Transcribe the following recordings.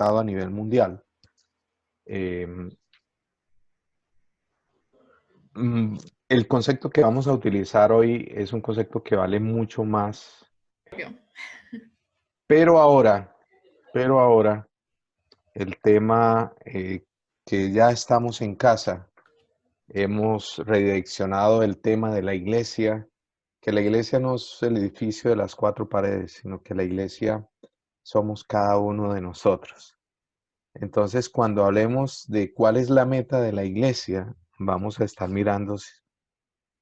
afectado a nivel mundial. Eh, mm, el concepto que vamos a utilizar hoy es un concepto que vale mucho más, pero ahora, pero ahora, el tema que ya estamos en casa, hemos redireccionado el tema de la iglesia, que la iglesia no es el edificio de las cuatro paredes, sino que la iglesia somos cada uno de nosotros. Entonces, cuando hablemos de cuál es la meta de la iglesia, vamos a estar mirando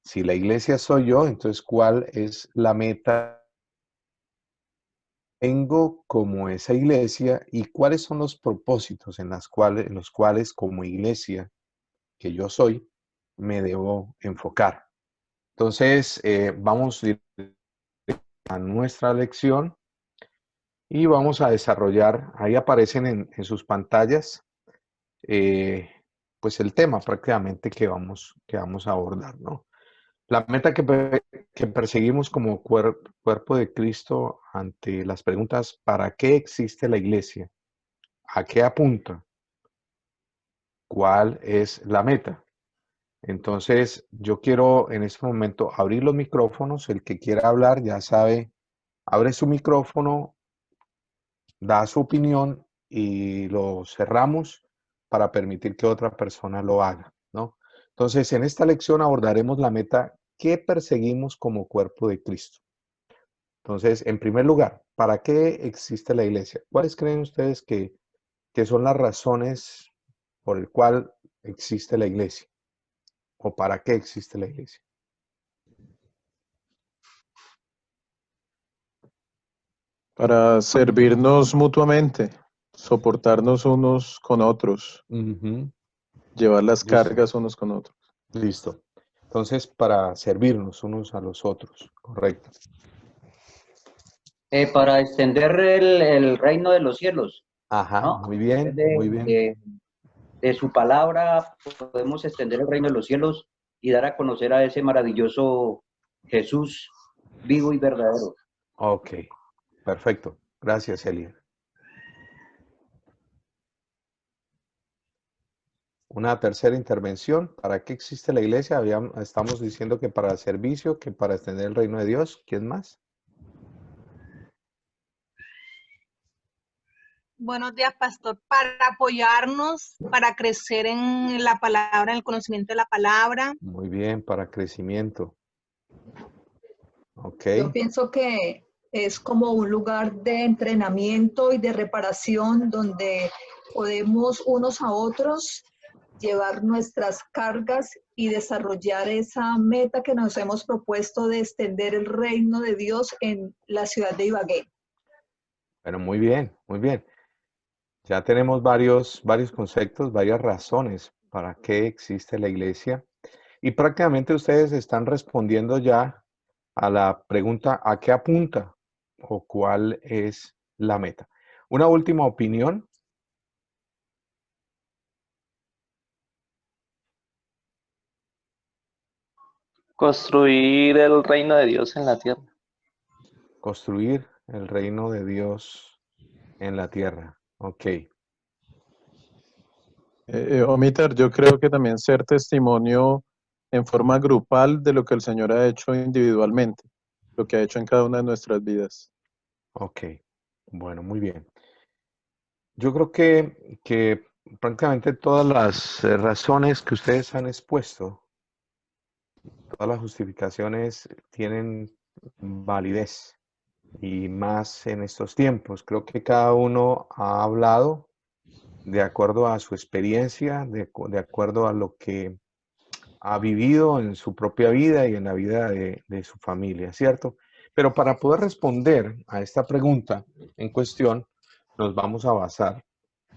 si la iglesia soy yo, entonces cuál es la meta que tengo como esa iglesia y cuáles son los propósitos en los cuales como iglesia que yo soy me debo enfocar. Entonces, vamos a nuestra lección y vamos a desarrollar, ahí aparecen en sus pantallas, eh, pues el tema prácticamente que vamos a abordar, ¿no? La meta que perseguimos como cuerpo de Cristo ante las preguntas, ¿para qué existe la iglesia? ¿A qué apunta? ¿Cuál es la meta? Entonces, yo quiero en este momento abrir los micrófonos. El que quiera hablar ya sabe, abre su micrófono, da su opinión y lo cerramos para permitir que otra persona lo haga, ¿no? Entonces, en esta lección abordaremos la meta que perseguimos como cuerpo de Cristo. Entonces, en primer lugar, ¿para qué existe la iglesia? ¿Cuáles creen ustedes que son las razones por el cual existe la iglesia? ¿O para qué existe la iglesia? Para servirnos mutuamente, soportarnos unos con otros, Ujú. llevar las Listo, cargas unos con otros. listo. Entonces, para servirnos unos a los otros, correcto. Para extender el reino de los cielos, Ajá, ¿no? muy A través bien, muy bien. de su palabra podemos extender el reino de los cielos y dar a conocer a ese maravilloso Jesús vivo y verdadero. Ok, perfecto. Gracias, Elia. Una tercera intervención. ¿Para qué existe la iglesia? Estamos diciendo que para el servicio, que para extender el reino de Dios. ¿Quién más? Buenos días, pastor. Para apoyarnos, para crecer en la palabra, en el conocimiento de la palabra. Muy bien, para crecimiento. Ok. Yo pienso que es como un lugar de entrenamiento y de reparación donde podemos unos a otros llevar nuestras cargas y desarrollar esa meta que nos hemos propuesto de extender el reino de Dios en la ciudad de Ibagué. Bueno, muy bien, muy bien. Ya tenemos varios conceptos, varias razones para qué existe la iglesia. Y prácticamente ustedes están respondiendo ya a la pregunta ¿a qué apunta? O cuál es la meta. Una última opinión. Construir el reino de Dios en la tierra. Construir el reino de Dios en la tierra. Ok. Omitar, yo creo que también ser testimonio en forma grupal de lo que el Señor ha hecho individualmente, lo que ha hecho en cada una de nuestras vidas. Ok. Bueno, muy bien. Yo creo que prácticamente todas las razones que ustedes han expuesto, todas las justificaciones tienen validez y más en estos tiempos. Creo que cada uno ha hablado de acuerdo a su experiencia, de acuerdo a lo que ha vivido en su propia vida y en la vida de su familia, ¿cierto? Pero para poder responder a esta pregunta en cuestión, nos vamos a basar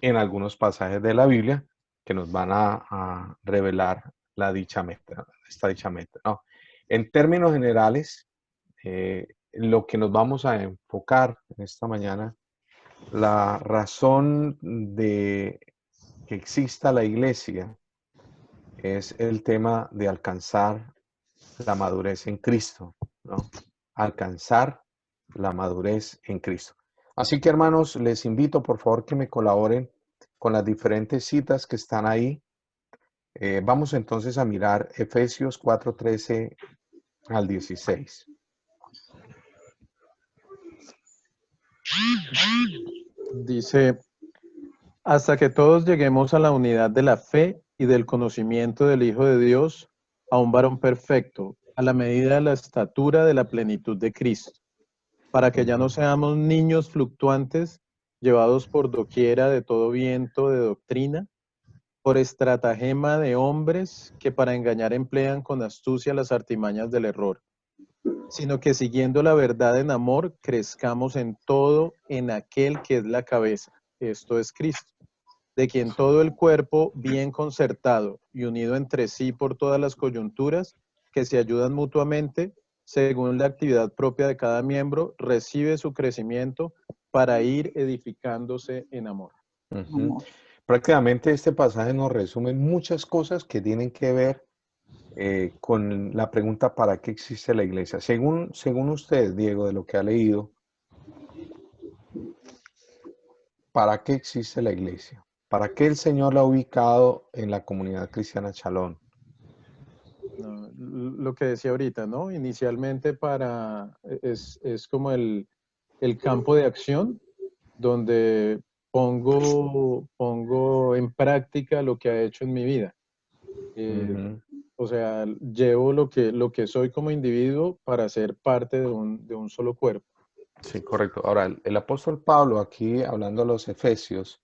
en algunos pasajes de la Biblia que nos van a revelar esta dicha meta, ¿no? En términos generales, lo que nos vamos a enfocar en esta mañana, la razón de que exista la iglesia es el tema de alcanzar la madurez en Cristo, ¿no? Alcanzar la madurez en Cristo. Así que hermanos, les invito por favor que me colaboren con las diferentes citas que están ahí. Vamos entonces a mirar Efesios 4:13 al 16. Dice, hasta que todos lleguemos a la unidad de la fe y del conocimiento del Hijo de Dios, a un varón perfecto, a la medida de la estatura de la plenitud de Cristo, para que ya no seamos niños fluctuantes, llevados por doquiera de todo viento de doctrina, por estratagema de hombres que para engañar emplean con astucia las artimañas del error, sino que siguiendo la verdad en amor, crezcamos en todo en aquel que es la cabeza, esto es Cristo, de quien todo el cuerpo, bien concertado y unido entre sí por todas las coyunturas, que se ayudan mutuamente, según la actividad propia de cada miembro, recibe su crecimiento para ir edificándose en amor. Prácticamente este pasaje nos resume muchas cosas que tienen que ver con la pregunta ¿para qué existe la iglesia? Según usted, Diego, de lo que ha leído, ¿para qué existe la iglesia? ¿Para qué el Señor la ha ubicado en la comunidad cristiana Chalón? No, lo que decía ahorita, ¿no? Inicialmente es como el campo de acción donde pongo en práctica lo que ha hecho en mi vida. O sea, llevo lo que soy como individuo para ser parte de un solo cuerpo. Sí, correcto. Ahora, el apóstol Pablo aquí, hablando a los efesios,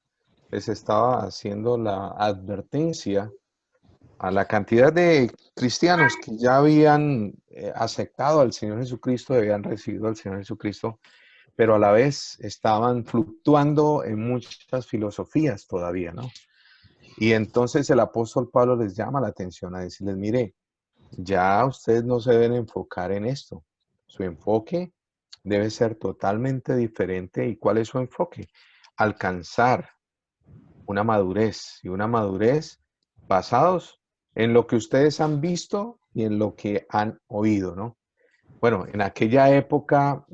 les estaba haciendo la advertencia a la cantidad de cristianos que ya habían aceptado al Señor Jesucristo, habían recibido al Señor Jesucristo, pero a la vez estaban fluctuando en muchas filosofías todavía, ¿no? Y entonces el apóstol Pablo les llama la atención a decirles, mire, ya ustedes no se deben enfocar en esto. Su enfoque debe ser totalmente diferente. ¿Y cuál es su enfoque? Alcanzar una madurez, y una madurez basados en lo que ustedes han visto y en lo que han oído, ¿no? Bueno, en aquella época,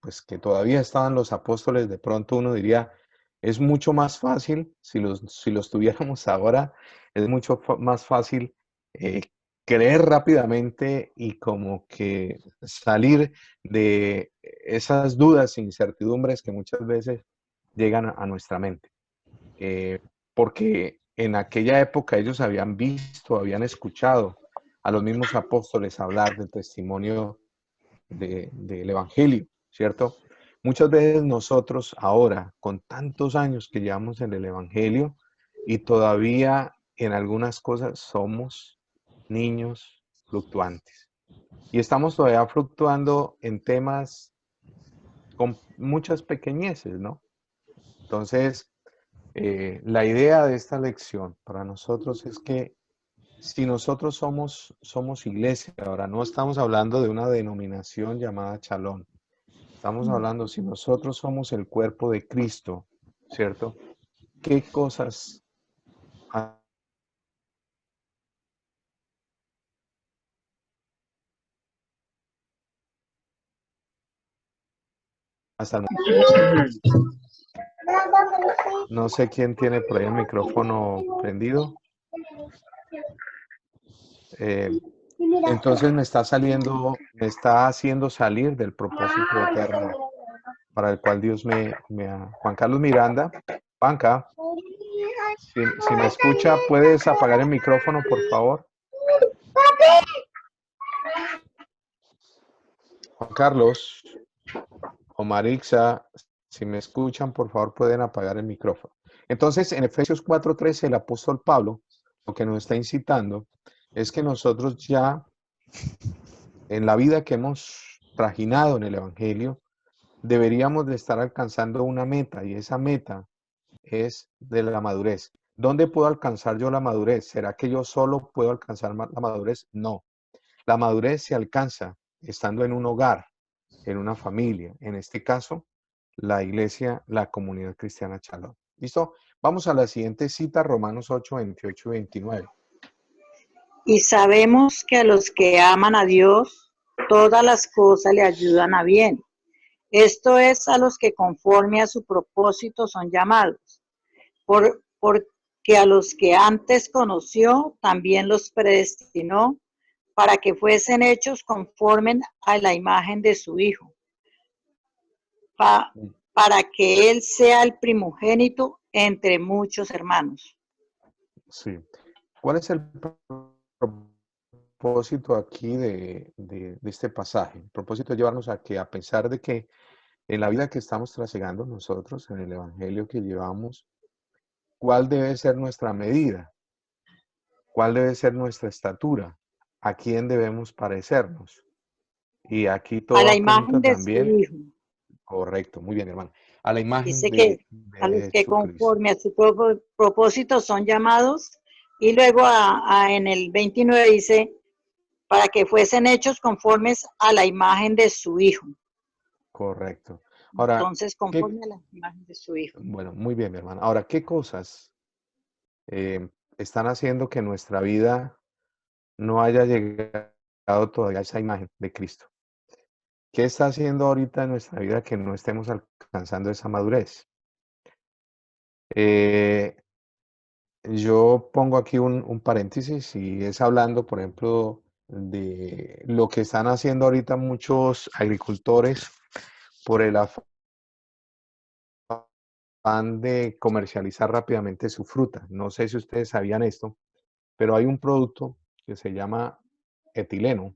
pues que todavía estaban los apóstoles, de pronto uno diría, es mucho más fácil, si los tuviéramos ahora, es mucho más fácil creer rápidamente y como que salir de esas dudas e incertidumbres que muchas veces llegan a nuestra mente. Porque en aquella época ellos habían visto, habían escuchado a los mismos apóstoles hablar del testimonio del Evangelio, ¿cierto? Muchas veces nosotros ahora, con tantos años que llevamos en el Evangelio, y todavía en algunas cosas somos niños fluctuantes. Y estamos todavía fluctuando en temas con muchas pequeñeces, ¿no? Entonces, la idea de esta lección para nosotros es que si nosotros somos iglesia, ahora no estamos hablando de una denominación llamada Chalón, estamos hablando si nosotros somos el cuerpo de Cristo, ¿cierto? ¿Qué cosas hasta el momento? No sé quién tiene por ahí el micrófono prendido. Entonces me está haciendo salir del propósito eterno para el cual Dios Juan Carlos Miranda, Juanca, si me escucha, ¿puedes apagar el micrófono, por favor? Juan Carlos o Marixa, si me escuchan, por favor, pueden apagar el micrófono. Entonces, en Efesios 4:13, el apóstol Pablo, lo que nos está incitando es que nosotros ya, en la vida que hemos trajinado en el Evangelio, deberíamos de estar alcanzando una meta, y esa meta es de la madurez. ¿Dónde puedo alcanzar yo la madurez? ¿Será que yo solo puedo alcanzar la madurez? No. La madurez se alcanza estando en un hogar, en una familia. En este caso, la iglesia, la comunidad cristiana Chalón. ¿Listo? Vamos a la siguiente cita, Romanos 8, 28 y 29. Y sabemos que a los que aman a Dios, todas las cosas le ayudan a bien, Esto es a los que conforme a su propósito son llamados, porque a los que antes conoció también los predestinó para que fuesen hechos conforme a la imagen de su Hijo, para que Él sea el primogénito entre muchos hermanos. Sí. ¿Cuál es el propósito aquí de este pasaje? El propósito es llevarnos a que, a pesar de que en la vida que estamos trasegando nosotros, en el evangelio que llevamos, ¿cuál debe ser nuestra medida? ¿Cuál debe ser nuestra estatura? ¿A quién debemos parecernos? Y aquí A todo la apunta imagen de su también, Hijo. correcto, muy bien, hermano, a la imagen Dice que a los de que Jesucristo. conforme a su propósito son llamados. Y luego en el 29 dice, para que fuesen hechos conformes a la imagen de su Hijo. Correcto. Ahora, Entonces, conforme a la imagen de su Hijo. bueno, muy bien, mi hermano. Ahora, ¿qué cosas están haciendo que nuestra vida no haya llegado todavía a esa imagen de Cristo? ¿Qué está haciendo ahorita en nuestra vida que no estemos alcanzando esa madurez? Eh, yo pongo aquí un paréntesis y es hablando, por ejemplo, de lo que están haciendo ahorita muchos agricultores por el afán de comercializar rápidamente su fruta. No sé si ustedes sabían esto, pero hay un producto que se llama etileno.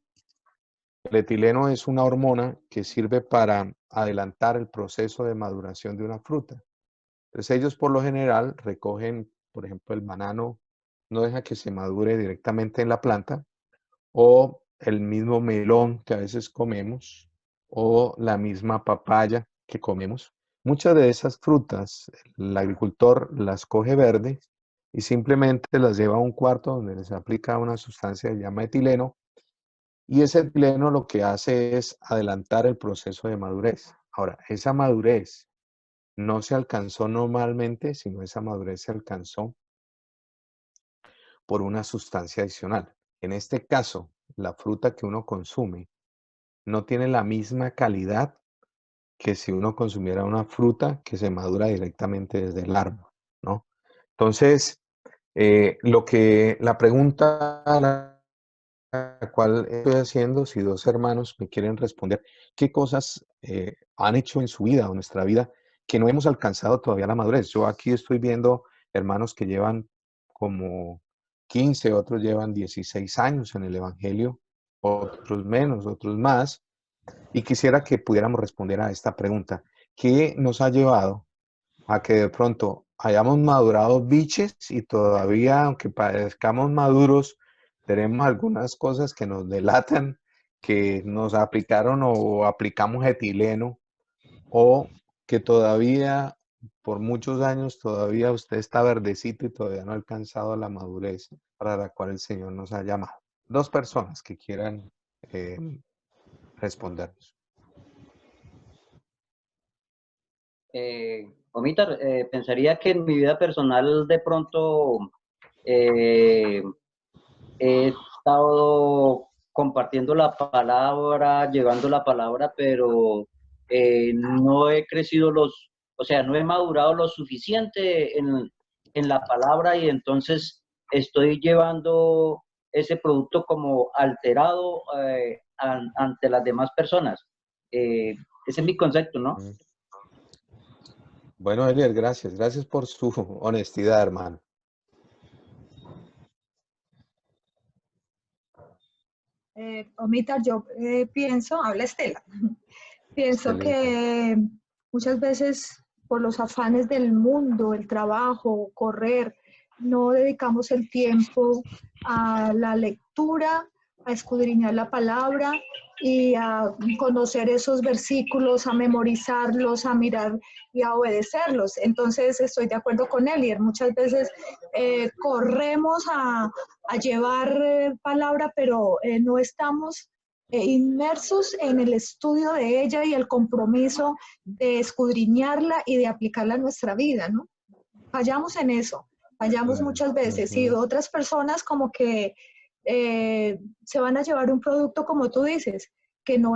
El etileno es una hormona que sirve para adelantar el proceso de maduración de una fruta. Entonces ellos por lo general recogen, por ejemplo, el banano, no deja que se madure directamente en la planta, o el mismo melón que a veces comemos, o la misma papaya que comemos. Muchas de esas frutas, el agricultor las coge verdes y simplemente las lleva a un cuarto donde les aplica una sustancia que se llama etileno, y ese etileno lo que hace es adelantar el proceso de madurez. Ahora, esa madurez no se alcanzó normalmente, sino esa madurez se alcanzó por una sustancia adicional. En este caso, la fruta que uno consume no tiene la misma calidad que si uno consumiera una fruta que se madura directamente desde el árbol, ¿no? Entonces, la pregunta a la cual estoy haciendo, si dos hermanos me quieren responder, ¿qué cosas han hecho en su vida o nuestra vida que no hemos alcanzado todavía la madurez? Yo aquí estoy viendo hermanos que llevan como 15, otros llevan 16 años en el Evangelio, otros menos, otros más, y quisiera que pudiéramos responder a esta pregunta. ¿Qué nos ha llevado a que de pronto hayamos madurado biches y todavía, aunque parezcamos maduros, tenemos algunas cosas que nos delatan, que nos aplicaron o aplicamos etileno, o que todavía, por muchos años, todavía usted está verdecito y todavía no ha alcanzado la madurez para la cual el Señor nos ha llamado? Dos personas que quieran respondernos. Omitar, pensaría que en mi vida personal de pronto he estado compartiendo la palabra, llevando la palabra, pero no he crecido o sea, no he madurado lo suficiente en la palabra y entonces estoy llevando ese producto como alterado ante las demás personas. Ese es mi concepto, ¿no? Bueno, Elier, gracias. Gracias por su honestidad, hermano. Omitar, yo pienso, habla Estela, pienso Excelente. que muchas veces por los afanes del mundo, el trabajo, correr, no dedicamos el tiempo a la lectura, a escudriñar la palabra y a conocer esos versículos, a memorizarlos, a mirar y a obedecerlos. Entonces estoy de acuerdo con Elier. Muchas veces corremos a llevar palabra, pero no estamos inmersos en el estudio de ella y el compromiso de escudriñarla y de aplicarla a nuestra vida, ¿no? Fallamos en eso, fallamos muchas veces y otras personas como que se van a llevar un producto como tú dices, que no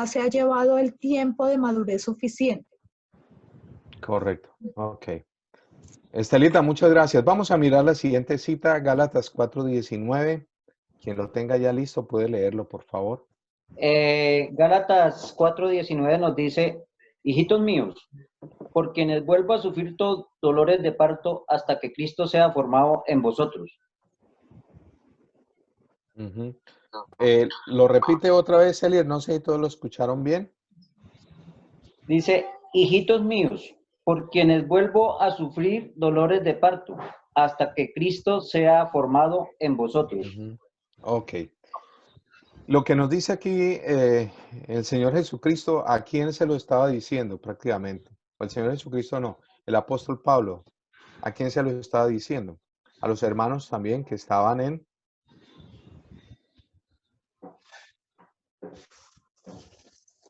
se ha llevado el tiempo de madurez suficiente. Correcto. Ok. Estelita, muchas gracias. Vamos a mirar la siguiente cita, Gálatas 4:19. Quien lo tenga ya listo puede leerlo, por favor. Gálatas 4:19 nos dice, hijitos míos, por quienes vuelvo a sufrir dolores de parto hasta que Cristo sea formado en vosotros. Lo repite otra vez, Elier, no sé si todos lo escucharon bien. Dice, hijitos míos, por quienes vuelvo a sufrir dolores de parto hasta que Cristo sea formado en vosotros. Ok. Lo que nos dice aquí el Señor Jesucristo, ¿a quién se lo estaba diciendo prácticamente? O el Señor Jesucristo no, el apóstol Pablo, ¿a quién se lo estaba diciendo? A los hermanos también que estaban en...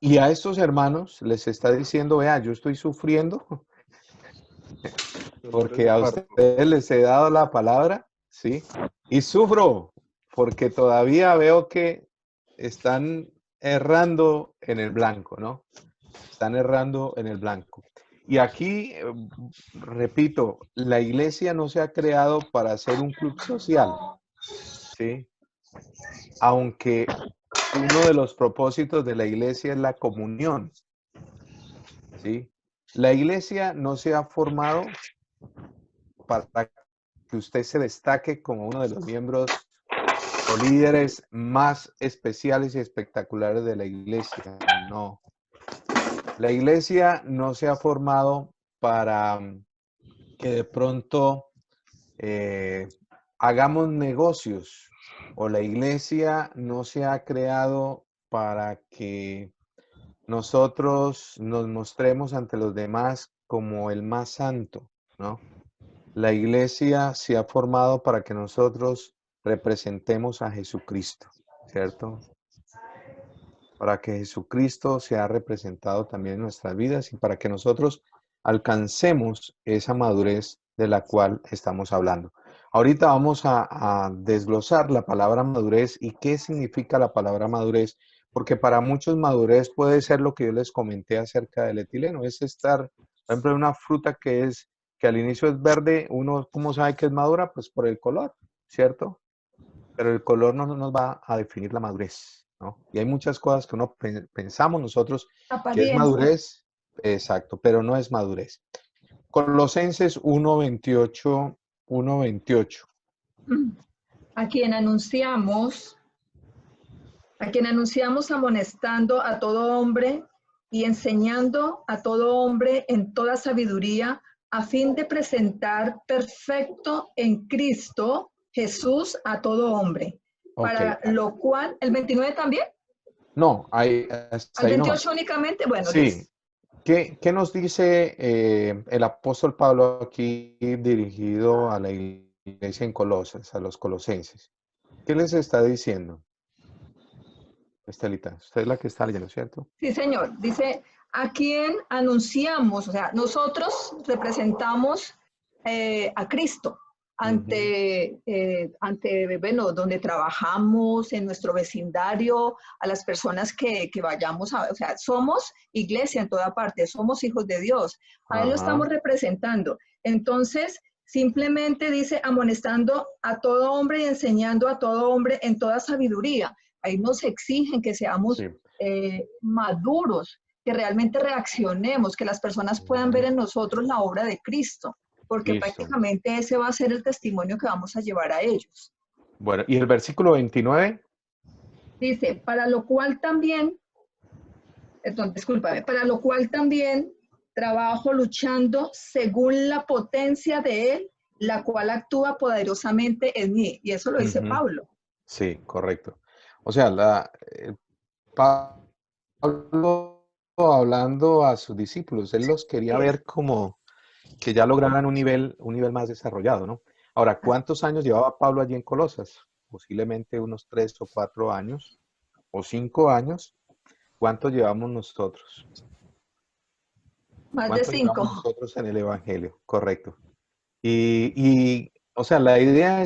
Y a estos hermanos les está diciendo, vea, yo estoy sufriendo porque a ustedes les he dado la palabra, ¿sí? Y sufro porque todavía veo que están errando en el blanco, ¿no? Están errando en el blanco. Y aquí, repito, la iglesia no se ha creado para ser un club social, ¿sí? Aunque uno de los propósitos de la iglesia es la comunión, ¿sí? La iglesia no se ha formado para que usted se destaque como uno de los miembros o líderes más especiales y espectaculares de la iglesia. No. La iglesia no se ha formado para que de pronto hagamos negocios, o la iglesia no se ha creado para que nosotros nos mostremos ante los demás como el más santo, ¿no? La iglesia se ha formado para que nosotros representemos a Jesucristo, ¿cierto? Para que Jesucristo sea representado también en nuestras vidas y para que nosotros alcancemos esa madurez de la cual estamos hablando. Ahorita vamos a desglosar la palabra madurez y qué significa la palabra madurez, porque para muchos madurez puede ser lo que yo les comenté acerca del etileno, es estar, por ejemplo, una fruta que al inicio es verde, uno, ¿cómo sabe que es madura? Pues por el color, ¿cierto? Pero el color no nos va a definir la madurez, ¿no? Y hay muchas cosas que uno pensamos nosotros que es madurez, exacto, pero no es madurez. Colosenses 1:28. A quien anunciamos amonestando a todo hombre y enseñando a todo hombre en toda sabiduría, a fin de presentar perfecto en Cristo Jesús a todo hombre. Para lo cual, ¿el 29 también? No, al 28 únicamente, bueno. Sí. ¿Qué nos dice el apóstol Pablo aquí dirigido a la iglesia en Colosas, a los colosenses? ¿Qué les está diciendo? Estelita, usted es la que está leyendo, ¿cierto? Sí, señor. Dice, a quien anunciamos, o sea, nosotros representamos a Cristo ante, bueno, donde trabajamos, en nuestro vecindario, a las personas que vayamos a, o sea, somos iglesia en toda parte, somos hijos de Dios, a Él lo estamos representando. Entonces, simplemente dice, amonestando a todo hombre y enseñando a todo hombre en toda sabiduría. Ahí nos exigen que seamos maduros, que realmente reaccionemos, que las personas puedan ver en nosotros la obra de Cristo, porque prácticamente ese va a ser el testimonio que vamos a llevar a ellos. Bueno, ¿y el versículo 29? Dice, para lo cual también trabajo luchando según la potencia de Él, la cual actúa poderosamente en mí. Y eso lo dice Pablo. Sí, correcto. O sea, Pablo hablando a sus discípulos, él los quería ver como que ya lograran un nivel más desarrollado, ¿no? Ahora, ¿cuántos años llevaba Pablo allí en Colosas? Posiblemente unos 3 o 4 años, o 5 años. ¿Cuántos llevamos nosotros? Más de 5. Llevamos nosotros en el Evangelio? Correcto. Y o sea, la idea de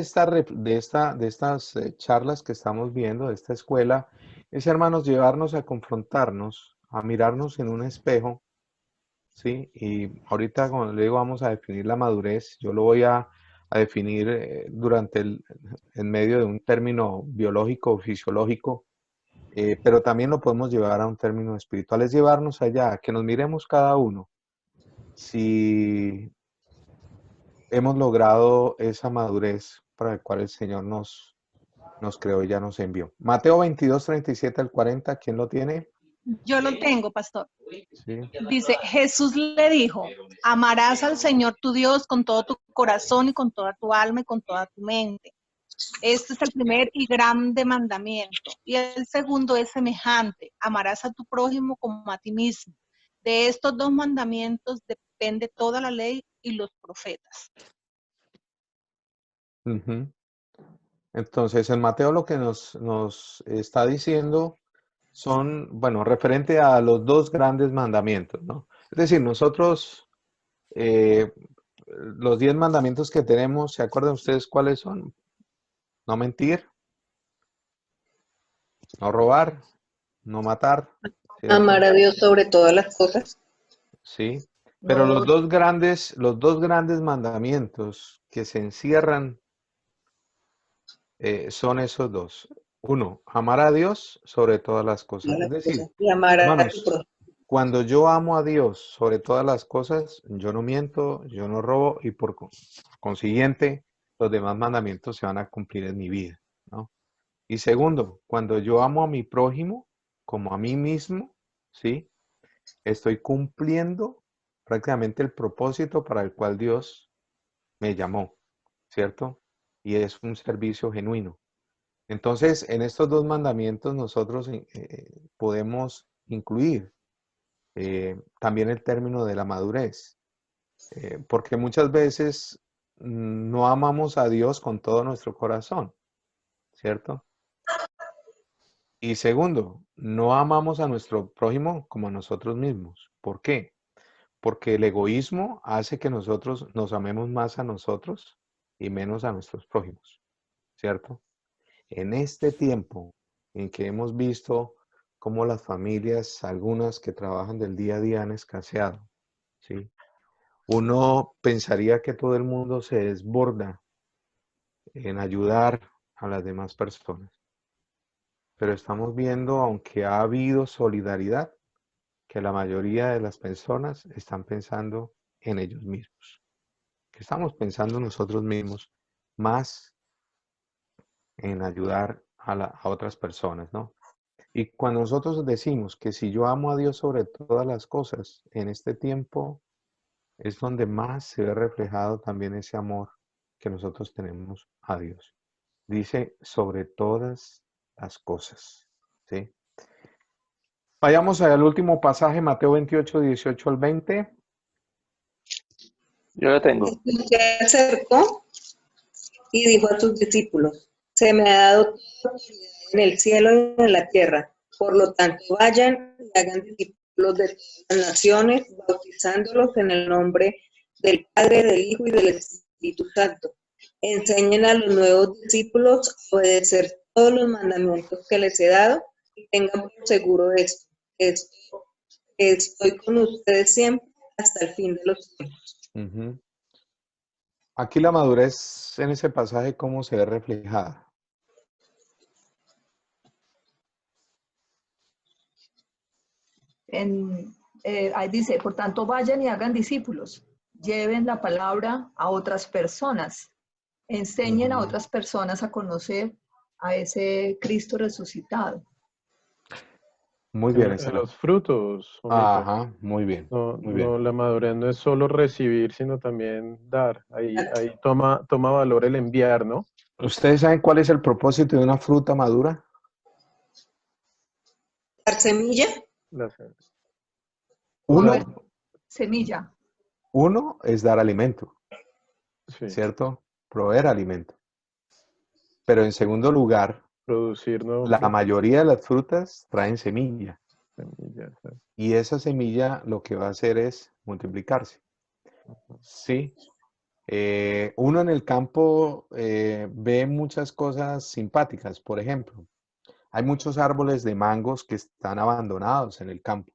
estas charlas que estamos viendo, de esta escuela, es, hermanos, llevarnos a confrontarnos, a mirarnos en un espejo, ¿sí? Y ahorita, como le digo, vamos a definir la madurez. Yo lo voy a definir en medio de un término biológico o fisiológico, pero también lo podemos llevar a un término espiritual. Es llevarnos allá, que nos miremos cada uno si hemos logrado esa madurez para la cual el Señor nos creó y ya nos envió. Mateo 22, 37 al 40, ¿quién lo tiene? Yo lo tengo, pastor. Sí. Dice, Jesús le dijo, amarás al Señor tu Dios con todo tu corazón y con toda tu alma y con toda tu mente. Este es el primer y grande mandamiento. Y el segundo es semejante, amarás a tu prójimo como a ti mismo. De estos dos mandamientos depende toda la ley y los profetas. Ujú. Entonces, en Mateo lo que nos está diciendo son, bueno, referente a los dos grandes mandamientos, ¿no? Es decir, nosotros, los 10 mandamientos que tenemos, ¿se acuerdan ustedes cuáles son? No mentir, no robar, no matar, Amar ¿cierto? a Dios sobre todas las cosas. Sí. Pero los dos grandes mandamientos que se encierran son esos dos. Uno, amar a Dios sobre todas las cosas. Es decir, Y amar a tu hermanos, prójimo. cuando yo amo a Dios sobre todas las cosas, yo no miento, yo no robo y por consiguiente, los demás mandamientos se van a cumplir en mi vida, ¿no? Y segundo, cuando yo amo a mi prójimo como a mí mismo, ¿sí? Estoy cumpliendo prácticamente el propósito para el cual Dios me llamó, ¿cierto? Y es un servicio genuino. Entonces, en estos dos mandamientos nosotros podemos incluir también el término de la madurez, porque muchas veces no amamos a Dios con todo nuestro corazón, ¿cierto? Y segundo, no amamos a nuestro prójimo como a nosotros mismos. ¿Por qué? Porque el egoísmo hace que nosotros nos amemos más a nosotros y menos a nuestros prójimos, ¿cierto? En este tiempo en que hemos visto cómo las familias, algunas que trabajan del día a día, han escaseado, ¿sí? Uno pensaría que todo el mundo se desborda en ayudar a las demás personas, pero estamos viendo, aunque ha habido solidaridad, que la mayoría de las personas están pensando en ellos mismos, que estamos pensando nosotros mismos más en ayudar a otras personas, ¿no? Y cuando nosotros decimos que si yo amo a Dios sobre todas las cosas, en este tiempo es donde más se ve reflejado también ese amor que nosotros tenemos a Dios. Dice sobre todas las cosas, ¿sí? Vayamos al último pasaje, Mateo 28, 18 al 20. Yo lo tengo. Jesús se acercó y dijo a sus discípulos, se me ha dado toda autoridad en el cielo y en la tierra. Por lo tanto, vayan y hagan discípulos de todas las naciones, bautizándolos en el nombre del Padre, del Hijo y del Espíritu Santo. Enseñen a los nuevos discípulos a obedecer todos los mandamientos que les he dado y tengan por seguro esto, que estoy con ustedes siempre hasta el fin de los tiempos. Ujú. Aquí la madurez en ese pasaje, ¿cómo se ve reflejada? Ahí dice, por tanto, vayan y hagan discípulos, lleven la palabra a otras personas, enseñen a Ujú. otras personas a conocer a ese Cristo resucitado. Muy bien, En excelente. los frutos, Omita. Ajá, muy bien, No, muy bien. no, la madurez no es solo recibir, sino también dar. Ahí toma valor el enviar, ¿no? ¿Ustedes saben cuál es el propósito de una fruta madura? Dar semilla, Las- Uno, Comer semilla. uno es dar alimento, sí, ¿cierto? Proveer alimento. Pero en segundo lugar, producir nuevos la frutos, mayoría de las frutas traen semilla semillas. y esa semilla lo que va a hacer es multiplicarse. Sí. Uno en el campo ve muchas cosas simpáticas. Por ejemplo, Hay muchos árboles de mangos que están abandonados en el campo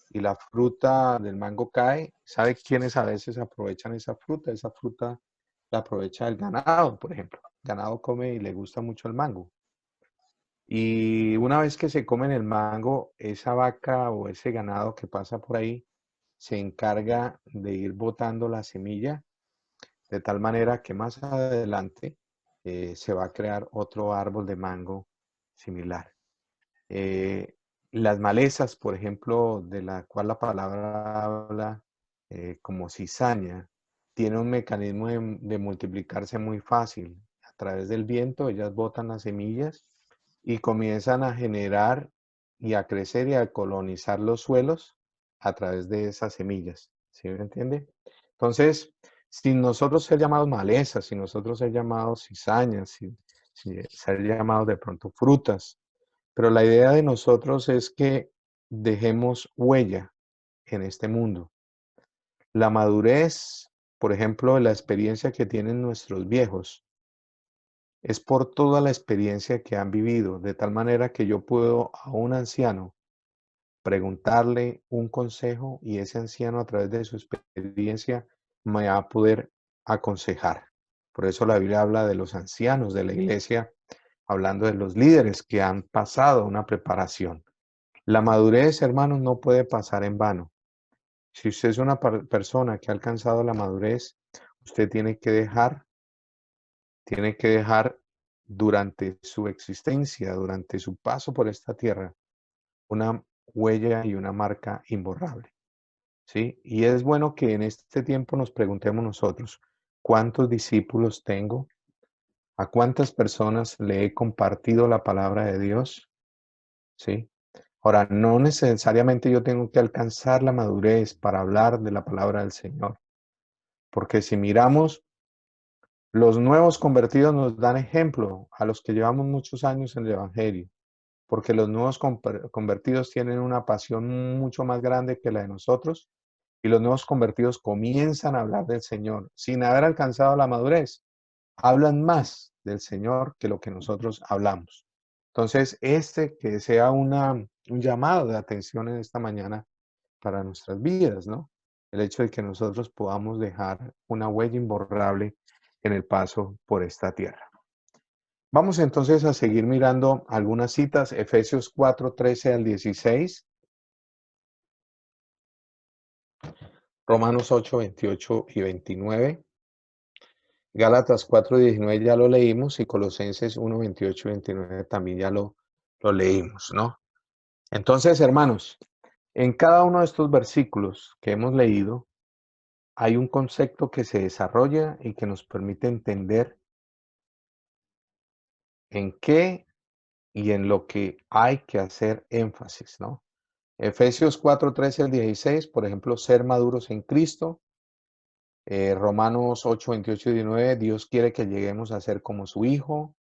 y la fruta del mango cae. ¿Sabe quiénes a veces aprovechan esa fruta? Esa fruta la aprovecha el ganado, por ejemplo. El ganado come y le gusta mucho el mango. Y una vez que se comen el mango, esa vaca o ese ganado que pasa por ahí se encarga de ir botando la semilla de tal manera que más adelante se va a crear otro árbol de mango similar. Las malezas, por ejemplo, de la cual la palabra habla como cizaña, tiene un mecanismo de multiplicarse muy fácil. A través del viento, ellas botan las semillas y comienzan a generar y a crecer y a colonizar los suelos a través de esas semillas. ¿Sí me entiende? Entonces, sin nosotros ser llamados malezas, sin nosotros ser llamados cizañas, sin ser llamados de pronto frutas, pero la idea de nosotros es que dejemos huella en este mundo. La madurez, por ejemplo, la experiencia que tienen nuestros viejos, es por toda la experiencia que han vivido, de tal manera que yo puedo a un anciano preguntarle un consejo y ese anciano a través de su experiencia me va a poder aconsejar. Por eso la Biblia habla de los ancianos de la iglesia, hablando de los líderes que han pasado una preparación. La madurez, hermanos, no puede pasar en vano. Si usted es una persona que ha alcanzado la madurez, usted tiene que dejar durante su existencia, durante su paso por esta tierra, una huella y una marca imborrable, ¿sí? Y es bueno que en este tiempo nos preguntemos nosotros, ¿cuántos discípulos tengo? ¿A cuántas personas le he compartido la palabra de Dios? ¿Sí? Ahora, no necesariamente yo tengo que alcanzar la madurez para hablar de la palabra del Señor, porque si miramos, los nuevos convertidos nos dan ejemplo a los que llevamos muchos años en el Evangelio, porque los nuevos convertidos tienen una pasión mucho más grande que la de nosotros y los nuevos convertidos comienzan a hablar del Señor sin haber alcanzado la madurez. Hablan más del Señor que lo que nosotros hablamos. Entonces, que sea un llamado de atención en esta mañana para nuestras vidas, ¿no? El hecho de que nosotros podamos dejar una huella imborrable en el paso por esta tierra. Vamos entonces a seguir mirando algunas citas, Efesios 4, 13 al 16, Romanos 8, 28 y 29, Gálatas 4, 19 ya lo leímos y Colosenses 1, 28 y 29 también ya lo leímos, ¿no? Entonces, hermanos, en cada uno de estos versículos que hemos leído, hay un concepto que se desarrolla y que nos permite entender en qué y en lo que hay que hacer énfasis, ¿no? Efesios 4, 13 al 16, por ejemplo, ser maduros en Cristo. Romanos 8, 28 y 19, Dios quiere que lleguemos a ser como su Hijo.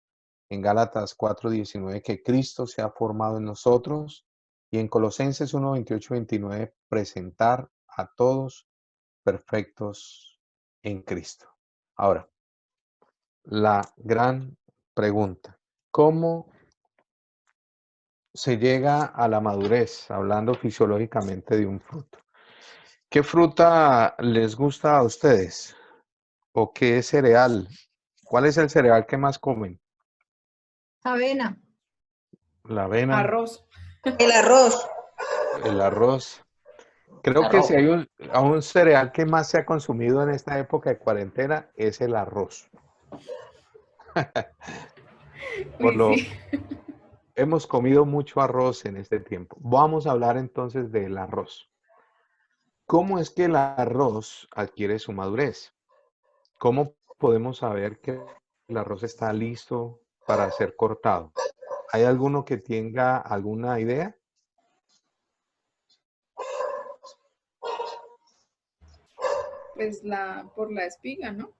En Gálatas 4, 19, que Cristo se ha formado en nosotros. Y en Colosenses 1, 28 y 29, presentar a todos perfectos en Cristo. Ahora, la gran pregunta, ¿cómo se llega a la madurez, hablando fisiológicamente de un fruto? ¿Qué fruta les gusta a ustedes? ¿O qué cereal? ¿Cuál es el cereal que más comen? Avena. La avena, Arroz. El arroz. el arroz. Creo que Arroz. si hay un cereal que más se ha consumido en esta época de cuarentena es el arroz. Hemos comido mucho arroz en este tiempo. Vamos a hablar entonces del arroz. ¿Cómo es que el arroz adquiere su madurez? ¿Cómo podemos saber que el arroz está listo para ser cortado? ¿Hay alguno que tenga alguna idea? Pues por la espiga, ¿no?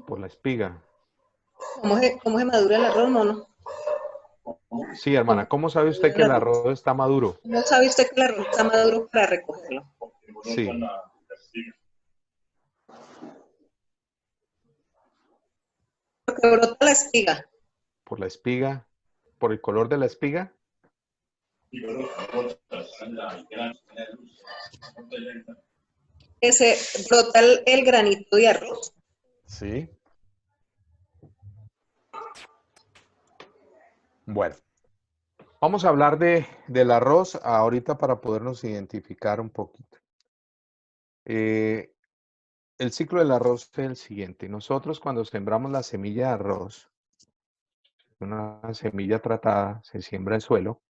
Por la espiga. ¿Cómo se madura el arroz, mono? Sí, hermana, ¿cómo sabe usted que el arroz está maduro? ¿Cómo sabe usted que el arroz está maduro para recogerlo? Sí. Porque brota la espiga. por la espiga, por el color de la espiga. Que se brota el granito de arroz. Sí. Bueno, vamos a hablar del arroz ahorita para podernos identificar un poquito. El ciclo del arroz es el siguiente. Nosotros cuando sembramos la semilla de arroz, una semilla tratada, se siembra en suelo.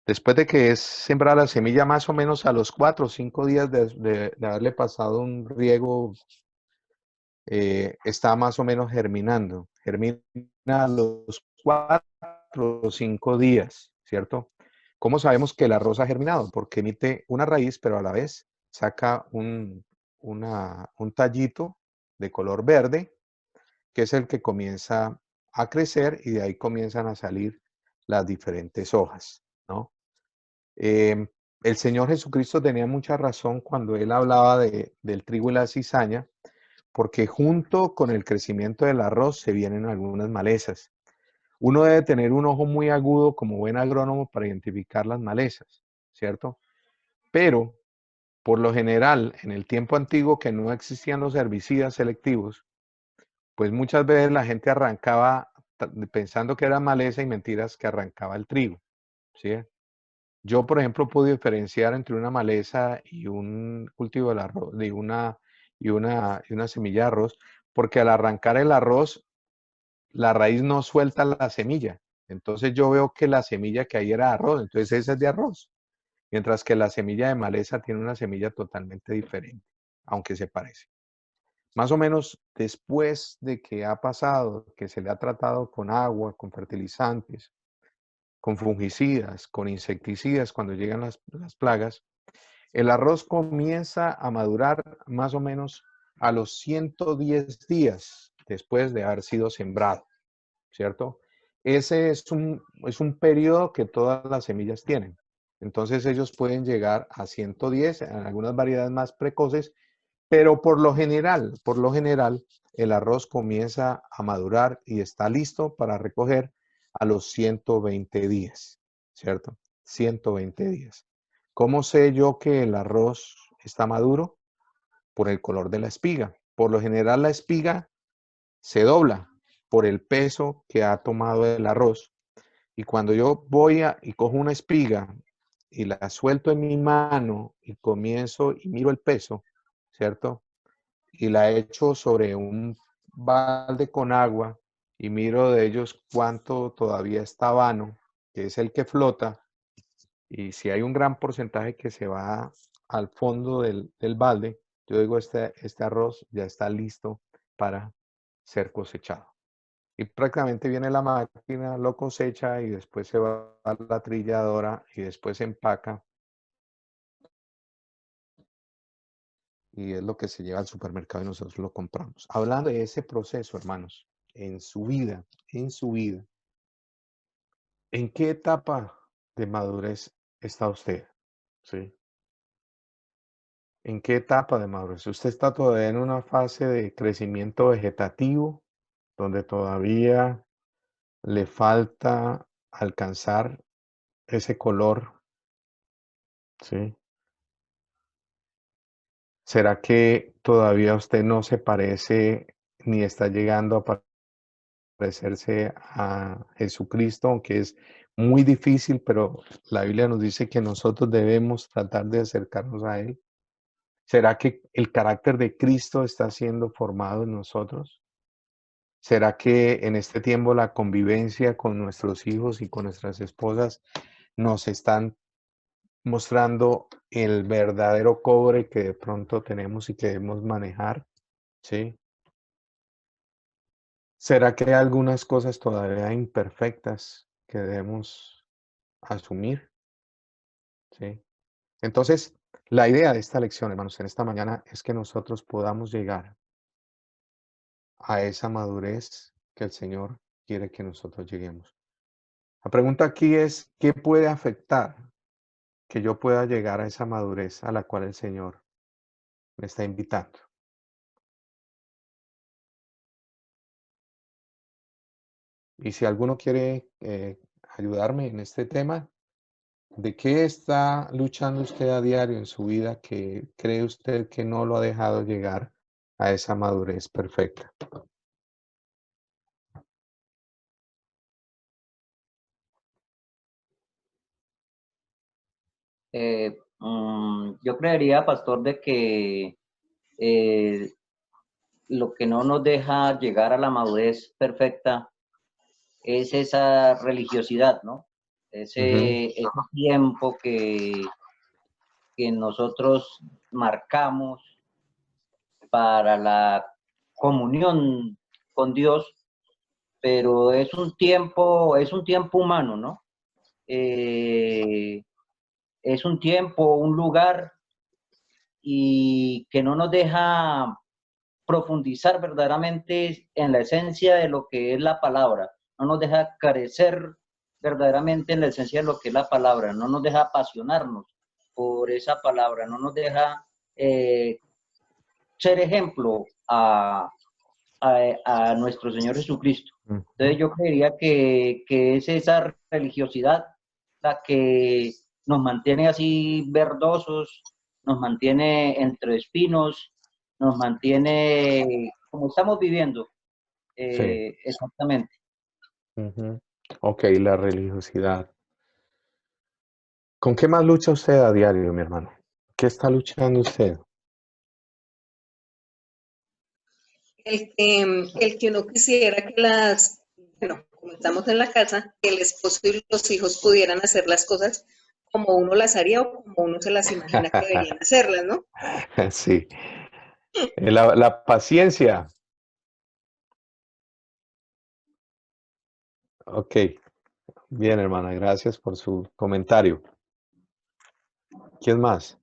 Después de que es sembrada la semilla, más o menos a los 4 o 5 días de haberle pasado un riego, está más o menos germinando. Germina a los 4 o 5 días, ¿cierto? ¿Cómo sabemos que el arroz ha germinado? Porque emite una raíz, pero a la vez saca un tallito de color verde, que es el que comienza a crecer y de ahí comienzan a salir las diferentes hojas, ¿no? El Señor Jesucristo tenía mucha razón cuando Él hablaba del trigo y la cizaña, porque junto con el crecimiento del arroz se vienen algunas malezas. Uno debe tener un ojo muy agudo como buen agrónomo para identificar las malezas, ¿cierto? Pero, por lo general, en el tiempo antiguo que no existían los herbicidas selectivos, pues muchas veces la gente arrancaba pensando que era maleza y mentiras que arrancaba el trigo, ¿sí? Yo, por ejemplo, puedo diferenciar entre una maleza y un cultivo del arroz, y una semilla de arroz, porque al arrancar el arroz, la raíz no suelta la semilla. Entonces yo veo que la semilla que ahí era arroz, entonces esa es de arroz. Mientras que la semilla de maleza tiene una semilla totalmente diferente, aunque se parece. Más o menos después de que ha pasado, que se le ha tratado con agua, con fertilizantes, con fungicidas, con insecticidas, cuando llegan las plagas, el arroz comienza a madurar más o menos a los 110 días después de haber sido sembrado, ¿cierto? Ese es un periodo que todas las semillas tienen. Entonces ellos pueden llegar a 110, en algunas variedades más precoces, pero por lo general, el arroz comienza a madurar y está listo para recoger a los 120 días, ¿cierto? 120 días. ¿Cómo sé yo que el arroz está maduro? Por el color de la espiga. Por lo general la espiga se dobla por el peso que ha tomado el arroz. Y cuando yo voy y cojo una espiga y la suelto en mi mano y comienzo y miro el peso, ¿cierto? Y la echo sobre un balde con agua y miro de ellos cuánto todavía está vano, que es el que flota, y si hay un gran porcentaje que se va al fondo del balde, yo digo, este arroz ya está listo para ser cosechado. Y prácticamente viene la máquina, lo cosecha y después se va a la trilladora y después se empaca. Y es lo que se lleva al supermercado y nosotros lo compramos. Hablando de ese proceso, hermanos, en su vida, ¿en qué etapa de madurez está usted? ¿Sí? ¿En qué etapa de madurez? ¿Usted está todavía en una fase de crecimiento vegetativo, donde todavía le falta alcanzar ese color? ¿Sí? ¿Será que todavía usted no se parece ni está llegando a parecerse a Jesucristo, aunque es muy difícil, pero la Biblia nos dice que nosotros debemos tratar de acercarnos a Él? ¿Será que el carácter de Cristo está siendo formado en nosotros? ¿Será que en este tiempo la convivencia con nuestros hijos y con nuestras esposas nos están mostrando el verdadero cobre que de pronto tenemos y que debemos manejar? ¿Sí? ¿Será que hay algunas cosas todavía imperfectas que debemos asumir? ¿Sí? Entonces, la idea de esta lección, hermanos, en esta mañana es que nosotros podamos llegar a esa madurez que el Señor quiere que nosotros lleguemos. La pregunta aquí es, ¿qué puede afectar que yo pueda llegar a esa madurez a la cual el Señor me está invitando? Y si alguno quiere ayudarme en este tema, ¿de qué está luchando usted a diario en su vida que cree usted que no lo ha dejado llegar a esa madurez perfecta? Yo creería, pastor, de que eh, lo que no nos deja llegar a la madurez perfecta es esa religiosidad, ¿no? Ujú, Ese tiempo que nosotros marcamos para la comunión con Dios, pero es un tiempo humano, ¿no? Eh, es un tiempo, un lugar y que no nos deja profundizar verdaderamente en la esencia de lo que es la palabra, no nos deja carecer verdaderamente en la esencia de lo que es la palabra, no nos deja apasionarnos por esa palabra, no nos deja ser ejemplo a nuestro Señor Jesucristo. Entonces ujú. yo creería que es esa religiosidad la que nos mantiene así verdosos, nos mantiene entre espinos, nos mantiene como estamos viviendo, Sí. exactamente. Ujú. Ok, la religiosidad. ¿Con qué más lucha usted a diario, mi hermano? ¿Qué está luchando usted? El que no quisiera que bueno, como estamos en la casa, que el esposo y los hijos pudieran hacer las cosas como uno las haría o como uno se las imagina que deberían hacerlas, ¿no? Sí. La paciencia. Ok, bien, hermana, gracias por su comentario. ¿Quién más?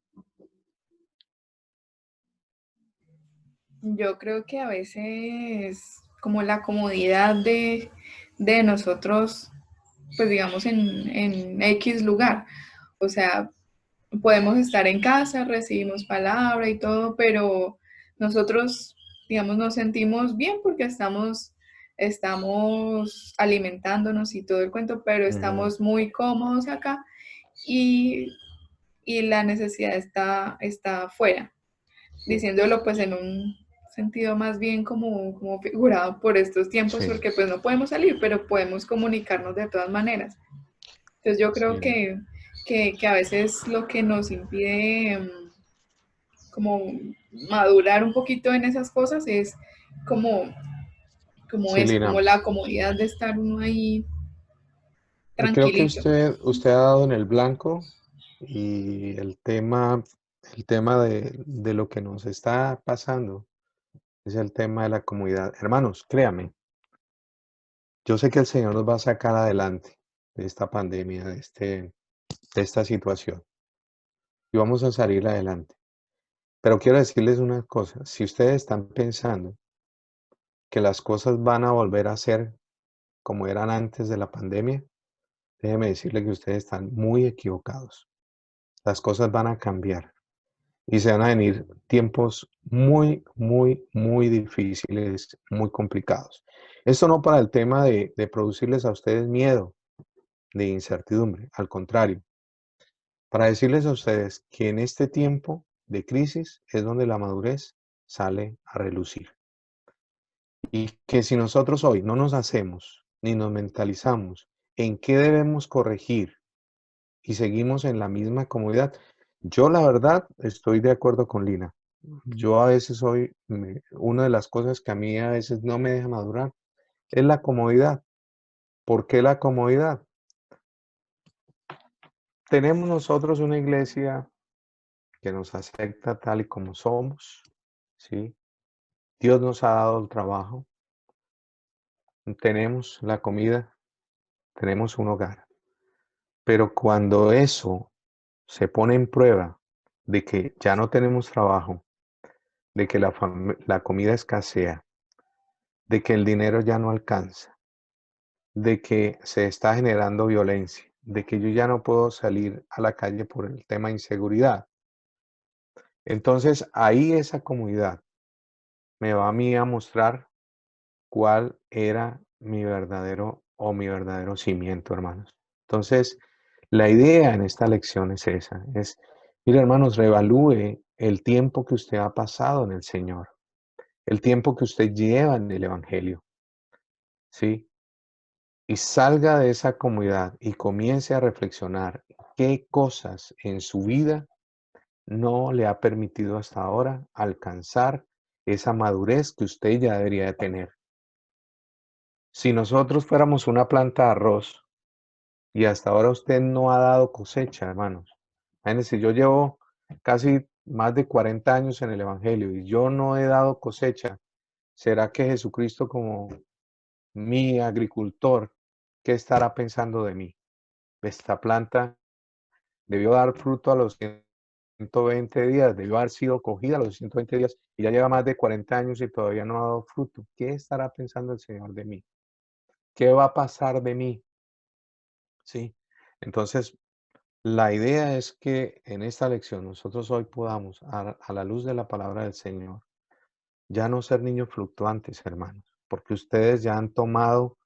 Yo creo que a veces como la comodidad de nosotros, pues digamos en X lugar. O sea, podemos estar en casa, recibimos palabra y todo, pero nosotros, digamos, nos sentimos bien porque estamos alimentándonos y todo el cuento, pero Ujú, estamos muy cómodos acá y, y la necesidad está afuera, sí, diciéndolo pues en un sentido más bien como figurado por estos tiempos, sí, porque pues no podemos salir, pero podemos comunicarnos de todas maneras. Entonces yo creo sí. que a veces lo que nos impide como madurar un poquito en esas cosas es como, como Sí, eso, como Lina. la comodidad de estar uno ahí Y creo que tranquilito. usted ha dado en el blanco y el tema de lo que nos está pasando es el tema de la comunidad. Hermanos, créame, yo sé que el Señor nos va a sacar adelante de esta pandemia, de esta situación y vamos a salir adelante. Pero quiero decirles una cosa, si ustedes están pensando que las cosas van a volver a ser como eran antes de la pandemia, déjeme decirle que ustedes están muy equivocados. Las cosas van a cambiar y se van a venir tiempos muy, muy, muy difíciles, muy complicados. Esto no para el tema de producirles a ustedes miedo, de incertidumbre, al contrario, para decirles a ustedes que en este tiempo de crisis es donde la madurez sale a relucir. Y que si nosotros hoy no nos hacemos ni nos mentalizamos en qué debemos corregir y seguimos en la misma comodidad, yo la verdad estoy de acuerdo con Lina. Yo a veces una de las cosas que a mí a veces no me deja madurar es la comodidad. ¿Por qué la comodidad? Tenemos nosotros una iglesia que nos acepta tal y como somos, ¿sí? Dios nos ha dado el trabajo, tenemos la comida, tenemos un hogar. Pero cuando eso se pone en prueba de que ya no tenemos trabajo, de que la comida escasea, de que el dinero ya no alcanza, de que se está generando violencia, de que yo ya no puedo salir a la calle por el tema de inseguridad. Entonces ahí esa comunidad me va a mí a mostrar cuál era mi verdadero o mi verdadero cimiento, hermanos? Entonces, la idea en esta lección es esa, mire, hermanos, reevalúe el tiempo que usted ha pasado en el Señor, el tiempo que usted lleva en el Evangelio, ¿sí? Y salga de esa comodidad y comience a reflexionar qué cosas en su vida no le ha permitido hasta ahora alcanzar esa madurez que usted ya debería de tener. Si nosotros fuéramos una planta de arroz y hasta ahora usted no ha dado cosecha, hermanos. Imagínense, yo llevo casi más de 40 años en el Evangelio y yo no he dado cosecha. ¿Será que Jesucristo, como mi agricultor, qué estará pensando de mí? Esta planta debió dar fruto a los 120 días, debió haber sido cogida a los 120 días y ya lleva más de 40 años y todavía no ha dado fruto. ¿Qué estará pensando el Señor de mí? ¿Qué va a pasar de mí? ¿Sí? Entonces, la idea es que en esta lección nosotros hoy podamos, a la luz de la palabra del Señor, ya no ser niños fluctuantes, hermanos, porque ustedes ya han tomado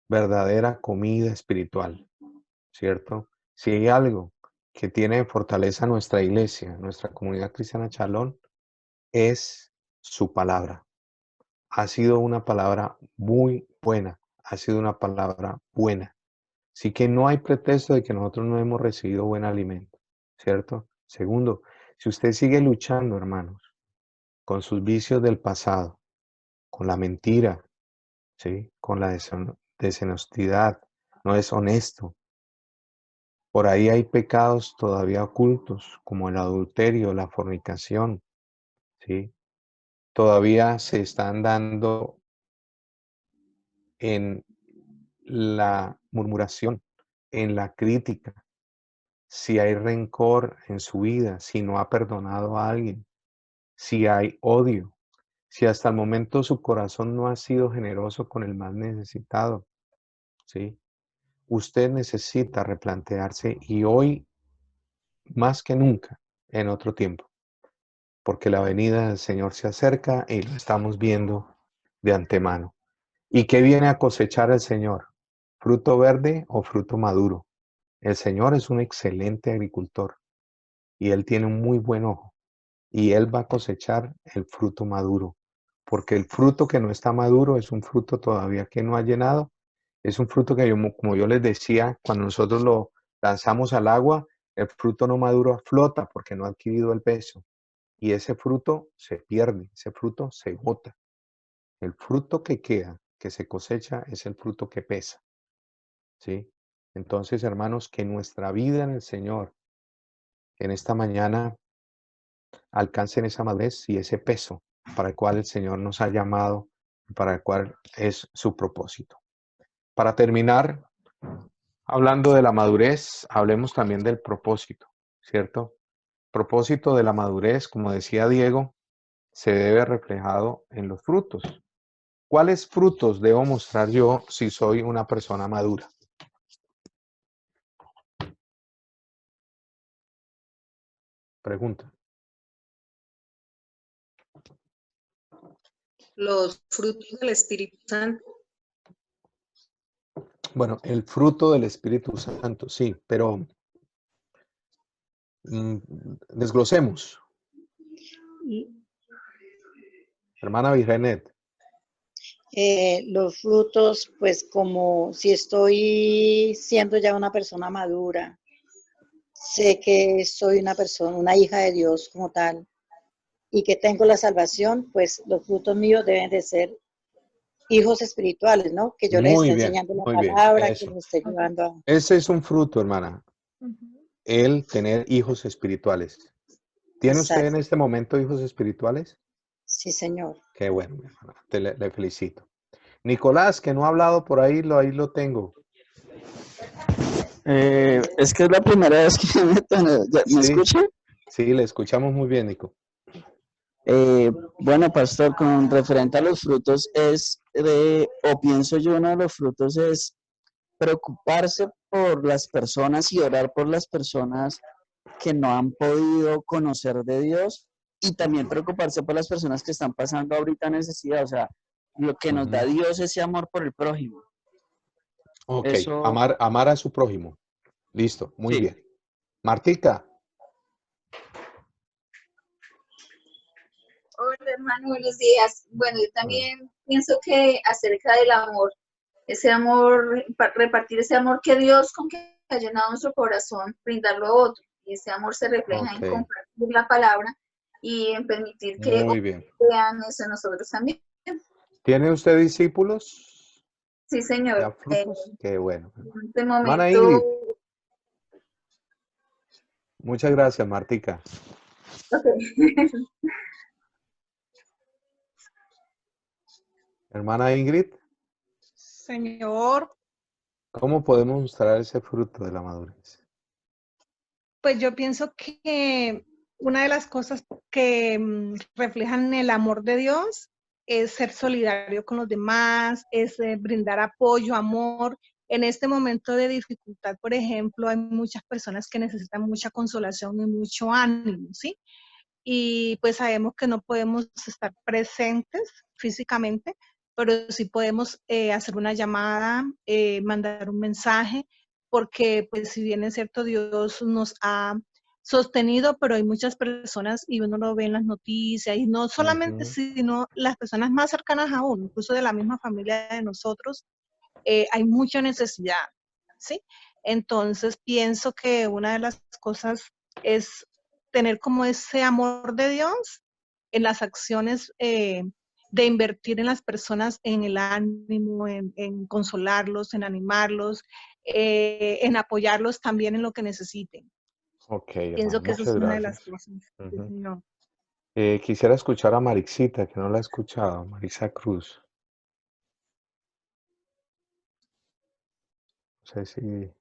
verdadera comida espiritual, ¿cierto? Si hay algo que tiene en fortaleza nuestra iglesia, nuestra comunidad cristiana Chalón, es su palabra. Ha sido una palabra muy buena, ha sido una palabra buena. Así que no hay pretexto de que nosotros no hemos recibido buen alimento, ¿cierto? Segundo, si usted sigue luchando, hermanos, con sus vicios del pasado, con la mentira, ¿sí? Con la deshonestidad, no es honesto. Por ahí hay pecados todavía ocultos, como el adulterio, la fornicación, ¿sí? Todavía se están dando en la murmuración, en la crítica. Si hay rencor en su vida, si no ha perdonado a alguien, si hay odio, si hasta el momento su corazón no ha sido generoso con el más necesitado, ¿sí? Usted necesita replantearse y hoy más que nunca en otro tiempo, porque la venida del Señor se acerca y lo estamos viendo de antemano. ¿Y qué viene a cosechar el Señor? ¿Fruto verde o fruto maduro? El Señor es un excelente agricultor y Él tiene un muy buen ojo y Él va a cosechar el fruto maduro, porque el fruto que no está maduro es un fruto todavía que no ha llenado, es un fruto que como yo les decía, cuando nosotros lo lanzamos al agua, el fruto no maduro flota porque no ha adquirido el peso y ese fruto se pierde, ese fruto se bota. El fruto que queda, que se cosecha, es el fruto que pesa, ¿sí? Entonces, hermanos, que nuestra vida en el Señor, en esta mañana, alcancen esa madurez y ese peso para el cual el Señor nos ha llamado, para el cual es su propósito. Para terminar, hablando de la madurez, hablemos también del propósito, ¿cierto? Propósito de la madurez, como decía Diego, se debe reflejado en los frutos. ¿Cuáles frutos debo mostrar yo si soy una persona madura? Pregunta. Los frutos del Espíritu Santo. Bueno, el fruto del Espíritu Santo, sí, pero desglosemos. Hermana Virgenet. Los frutos, pues como si estoy siendo ya una persona madura, sé que soy una persona, una hija de Dios como tal, y que tengo la salvación, pues los frutos míos deben de ser hijos espirituales, ¿no? Que yo les esté Muy bien, enseñando la muy bien, palabra, que eso. les esté llevando a... Ese es un fruto, hermana. El tener hijos espirituales. ¿Tiene usted en Exacto. este momento hijos espirituales? Sí, Señor. Qué bueno, mi hermana. Le felicito. Nicolás, que no ha hablado por ahí lo tengo. Es que es la primera vez que me meto. ¿Me Sí. escucha? Sí, le escuchamos muy bien, Nico. Bueno, pastor, con referente a los frutos o pienso yo, uno de los frutos es preocuparse por las personas y orar por las personas que no han podido conocer de Dios y también preocuparse por las personas que están pasando ahorita necesidad, o sea, lo que nos da Dios, ese amor por el prójimo. Ok, Eso, amar a su prójimo. Listo, muy sí. bien. Martica, Hola hermano, buenos días. Bueno, yo bueno, también pienso que acerca del amor, ese amor, repartir ese amor que Dios con que ha llenado nuestro corazón, brindarlo a otro. Y ese amor se refleja ok, en compartir la palabra y en permitir que muy otros bien. vean eso en nosotros también. ¿Tiene usted discípulos? Sí, señor. ¿Ya frutos? Qué bueno. En este Hermana momento, Ingrid, muchas gracias, Martica. ok. Hermana Ingrid, Señor, ¿cómo podemos mostrar ese fruto de la madurez? pues yo pienso que una de las cosas que reflejan el amor de Dios es ser solidario con los demás, es brindar apoyo, amor. En este momento de dificultad, por ejemplo, hay muchas personas que necesitan mucha consolación y mucho ánimo, ¿sí? Y pues sabemos que no podemos estar presentes físicamente, pero sí podemos hacer una llamada, mandar un mensaje, porque pues si bien es cierto, Dios nos ha sostenido, pero hay muchas personas y uno lo ve en las noticias, y no solamente, Ujú. sino las personas más cercanas a uno, incluso de la misma familia de nosotros, hay mucha necesidad, ¿sí? Entonces pienso que una de las cosas es tener como ese amor de Dios en las acciones, de invertir en las personas, en el ánimo, en consolarlos, en animarlos, en apoyarlos también en lo que necesiten. Ok, Pienso hermano, que eso muchas es una de las gracias. cosas. Sí, Ujú. señor. Quisiera escuchar a Marixita, que no la he escuchado, Marisa Cruz. No sé si...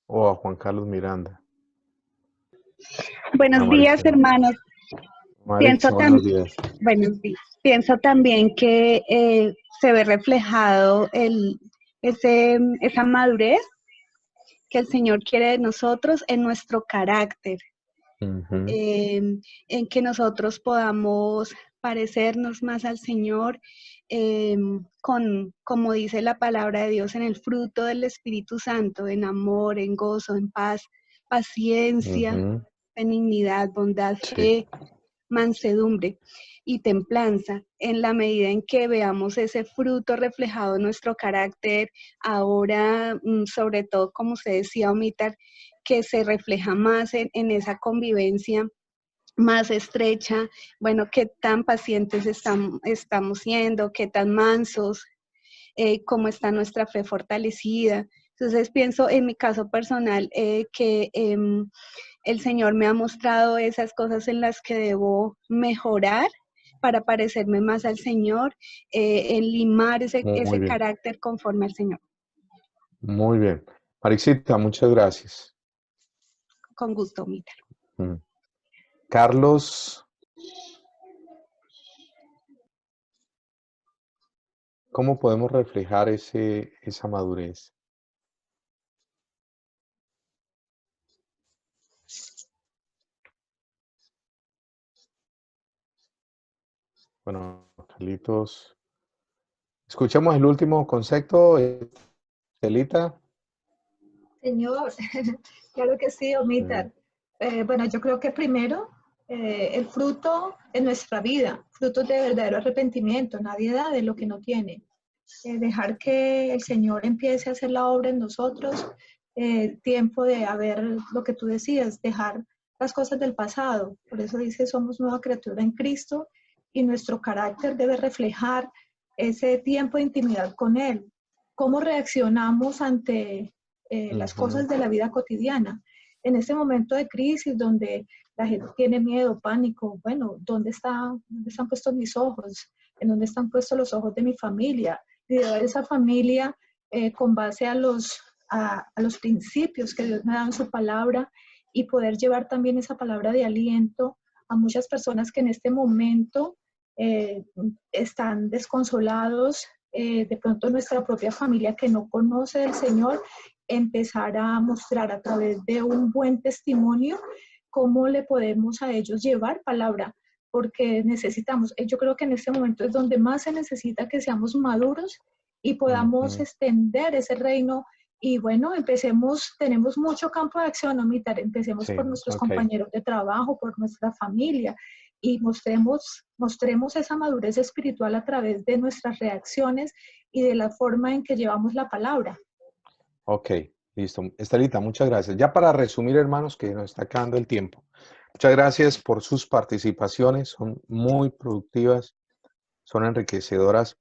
O a Juan Carlos Miranda. A Buenos días, Marixa. hermanos. Pienso, Marixa, buenos días. buenos días. Pienso también que se ve reflejado esa madurez que el Señor quiere de nosotros en nuestro carácter, Ujú. en que nosotros podamos parecernos más al Señor, como dice la palabra de Dios, en el fruto del Espíritu Santo, en amor, en gozo, en paz, paciencia, Ujú. benignidad, bondad, Sí. fe, mansedumbre y templanza. En la medida en que veamos ese fruto reflejado en nuestro carácter, ahora, sobre todo, como usted decía, Omitar, que se refleja más en esa convivencia más estrecha, bueno, qué tan pacientes estamos siendo, qué tan mansos, cómo está nuestra fe fortalecida. Entonces pienso en mi caso personal que el Señor me ha mostrado esas cosas en las que debo mejorar para parecerme más al Señor, en limar Muy ese bien, carácter conforme al Señor. muy bien. Marixita, muchas gracias. Con gusto, Mita. Mm. Carlos, ¿cómo podemos reflejar esa madurez? Bueno, Carlitos, escuchemos el último concepto, Celita. Señor, claro que sí, Mm. Omitar. Bueno, yo creo que primero el fruto en nuestra vida, frutos de verdadero arrepentimiento, nadie da de lo que no tiene. Dejar que el Señor empiece a hacer la obra en nosotros, tiempo de haber lo que tú decías, dejar las cosas del pasado. Por eso dice, somos nueva criatura en Cristo y nuestro carácter debe reflejar ese tiempo de intimidad con Él. ¿Cómo reaccionamos ante las Ujú. cosas de la vida cotidiana? En este momento de crisis donde la gente tiene miedo, pánico, bueno, dónde están puestos mis ojos? ¿En dónde están puestos los ojos de mi familia? Y de ver esa familia con base a los principios que Dios me da en su palabra y poder llevar también esa palabra de aliento a muchas personas que en este momento están desconsolados, de pronto nuestra propia familia que no conoce del Señor, empezar a mostrar a través de un buen testimonio cómo le podemos a ellos llevar palabra, porque necesitamos, yo creo que en este momento es donde más se necesita que seamos maduros y podamos extender ese reino. Y bueno, tenemos mucho campo de acción, ¿no, Mitar? Empecemos por nuestros compañeros de trabajo, por nuestra familia, y mostremos esa madurez espiritual a través de nuestras reacciones y de la forma en que llevamos la palabra. Ok, listo. Estelita, muchas gracias. Ya para resumir, hermanos, que nos está acabando el tiempo. Muchas gracias por sus participaciones, son muy productivas, son enriquecedoras.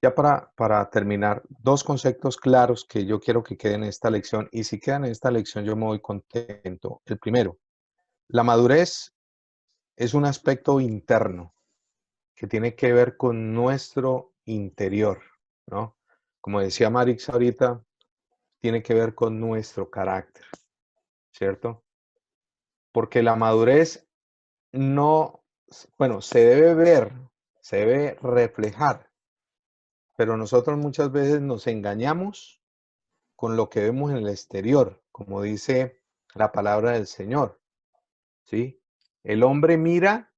Ya para terminar, dos conceptos claros que yo quiero que queden en esta lección, y si quedan en esta lección yo me voy contento. El primero, la madurez es un aspecto interno que tiene que ver con nuestro interior, ¿no? Como decía Marix ahorita, tiene que ver con nuestro carácter, ¿cierto? Porque la madurez no, bueno, se debe ver, se debe reflejar, pero nosotros muchas veces nos engañamos con lo que vemos en el exterior, como dice la palabra del Señor, ¿sí? El hombre mira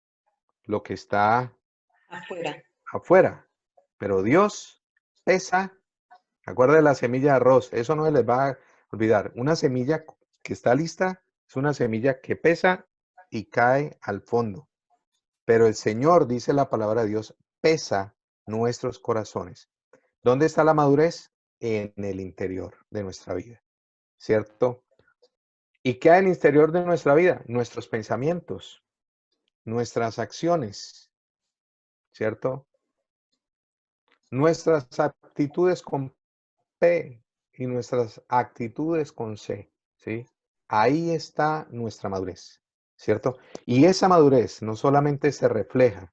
lo que está afuera, pero Dios pesa. Acuérdate de la semilla de arroz, eso no se les va a olvidar. Una semilla que está lista es una semilla que pesa y cae al fondo. Pero el Señor, dice la palabra de Dios, pesa nuestros corazones. ¿Dónde está la madurez? En el interior de nuestra vida, ¿cierto? ¿Y qué hay en el interior de nuestra vida? Nuestros pensamientos, nuestras acciones, ¿cierto? Nuestras actitudes con P y nuestras actitudes con C, ¿sí? Ahí está nuestra madurez, ¿cierto? Y esa madurez no solamente se refleja,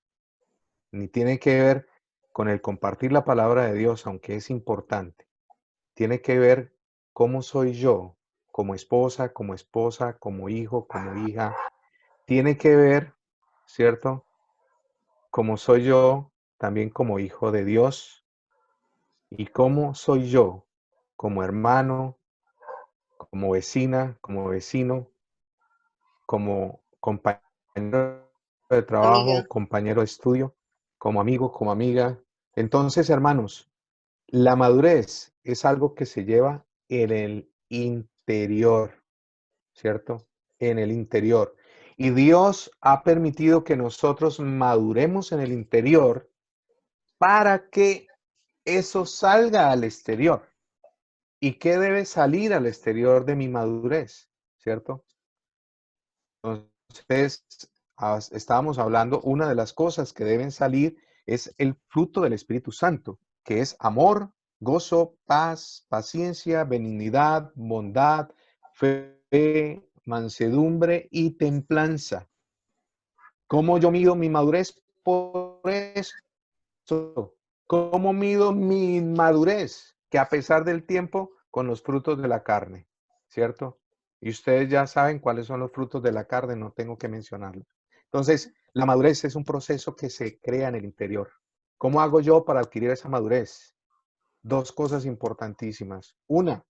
ni tiene que ver con el compartir la palabra de Dios, aunque es importante. Tiene que ver cómo soy yo, como esposa, como hijo, como hija. Tiene que ver, ¿cierto? Cómo soy yo también como hijo de Dios y cómo soy yo como hermano, como vecina, como vecino, como compañero de trabajo, compañero de estudio, como amigo, como amiga. Entonces, hermanos, la madurez es algo que se lleva en el interior, ¿cierto? En el interior. Y Dios ha permitido que nosotros maduremos en el interior para que eso salga al exterior. ¿Y qué debe salir al exterior de mi madurez? ¿Cierto? Entonces, estábamos hablando, una de las cosas que deben salir es el fruto del Espíritu Santo, que es amor, gozo, paz, paciencia, benignidad, bondad, fe, mansedumbre y templanza. ¿Cómo yo mido mi madurez? Por eso. ¿Cómo mido mi madurez? Que a pesar del tiempo, con los frutos de la carne, ¿cierto? Y ustedes ya saben cuáles son los frutos de la carne, no tengo que mencionarlos. Entonces, la madurez es un proceso que se crea en el interior. ¿Cómo hago yo para adquirir esa madurez? Dos cosas importantísimas. Una,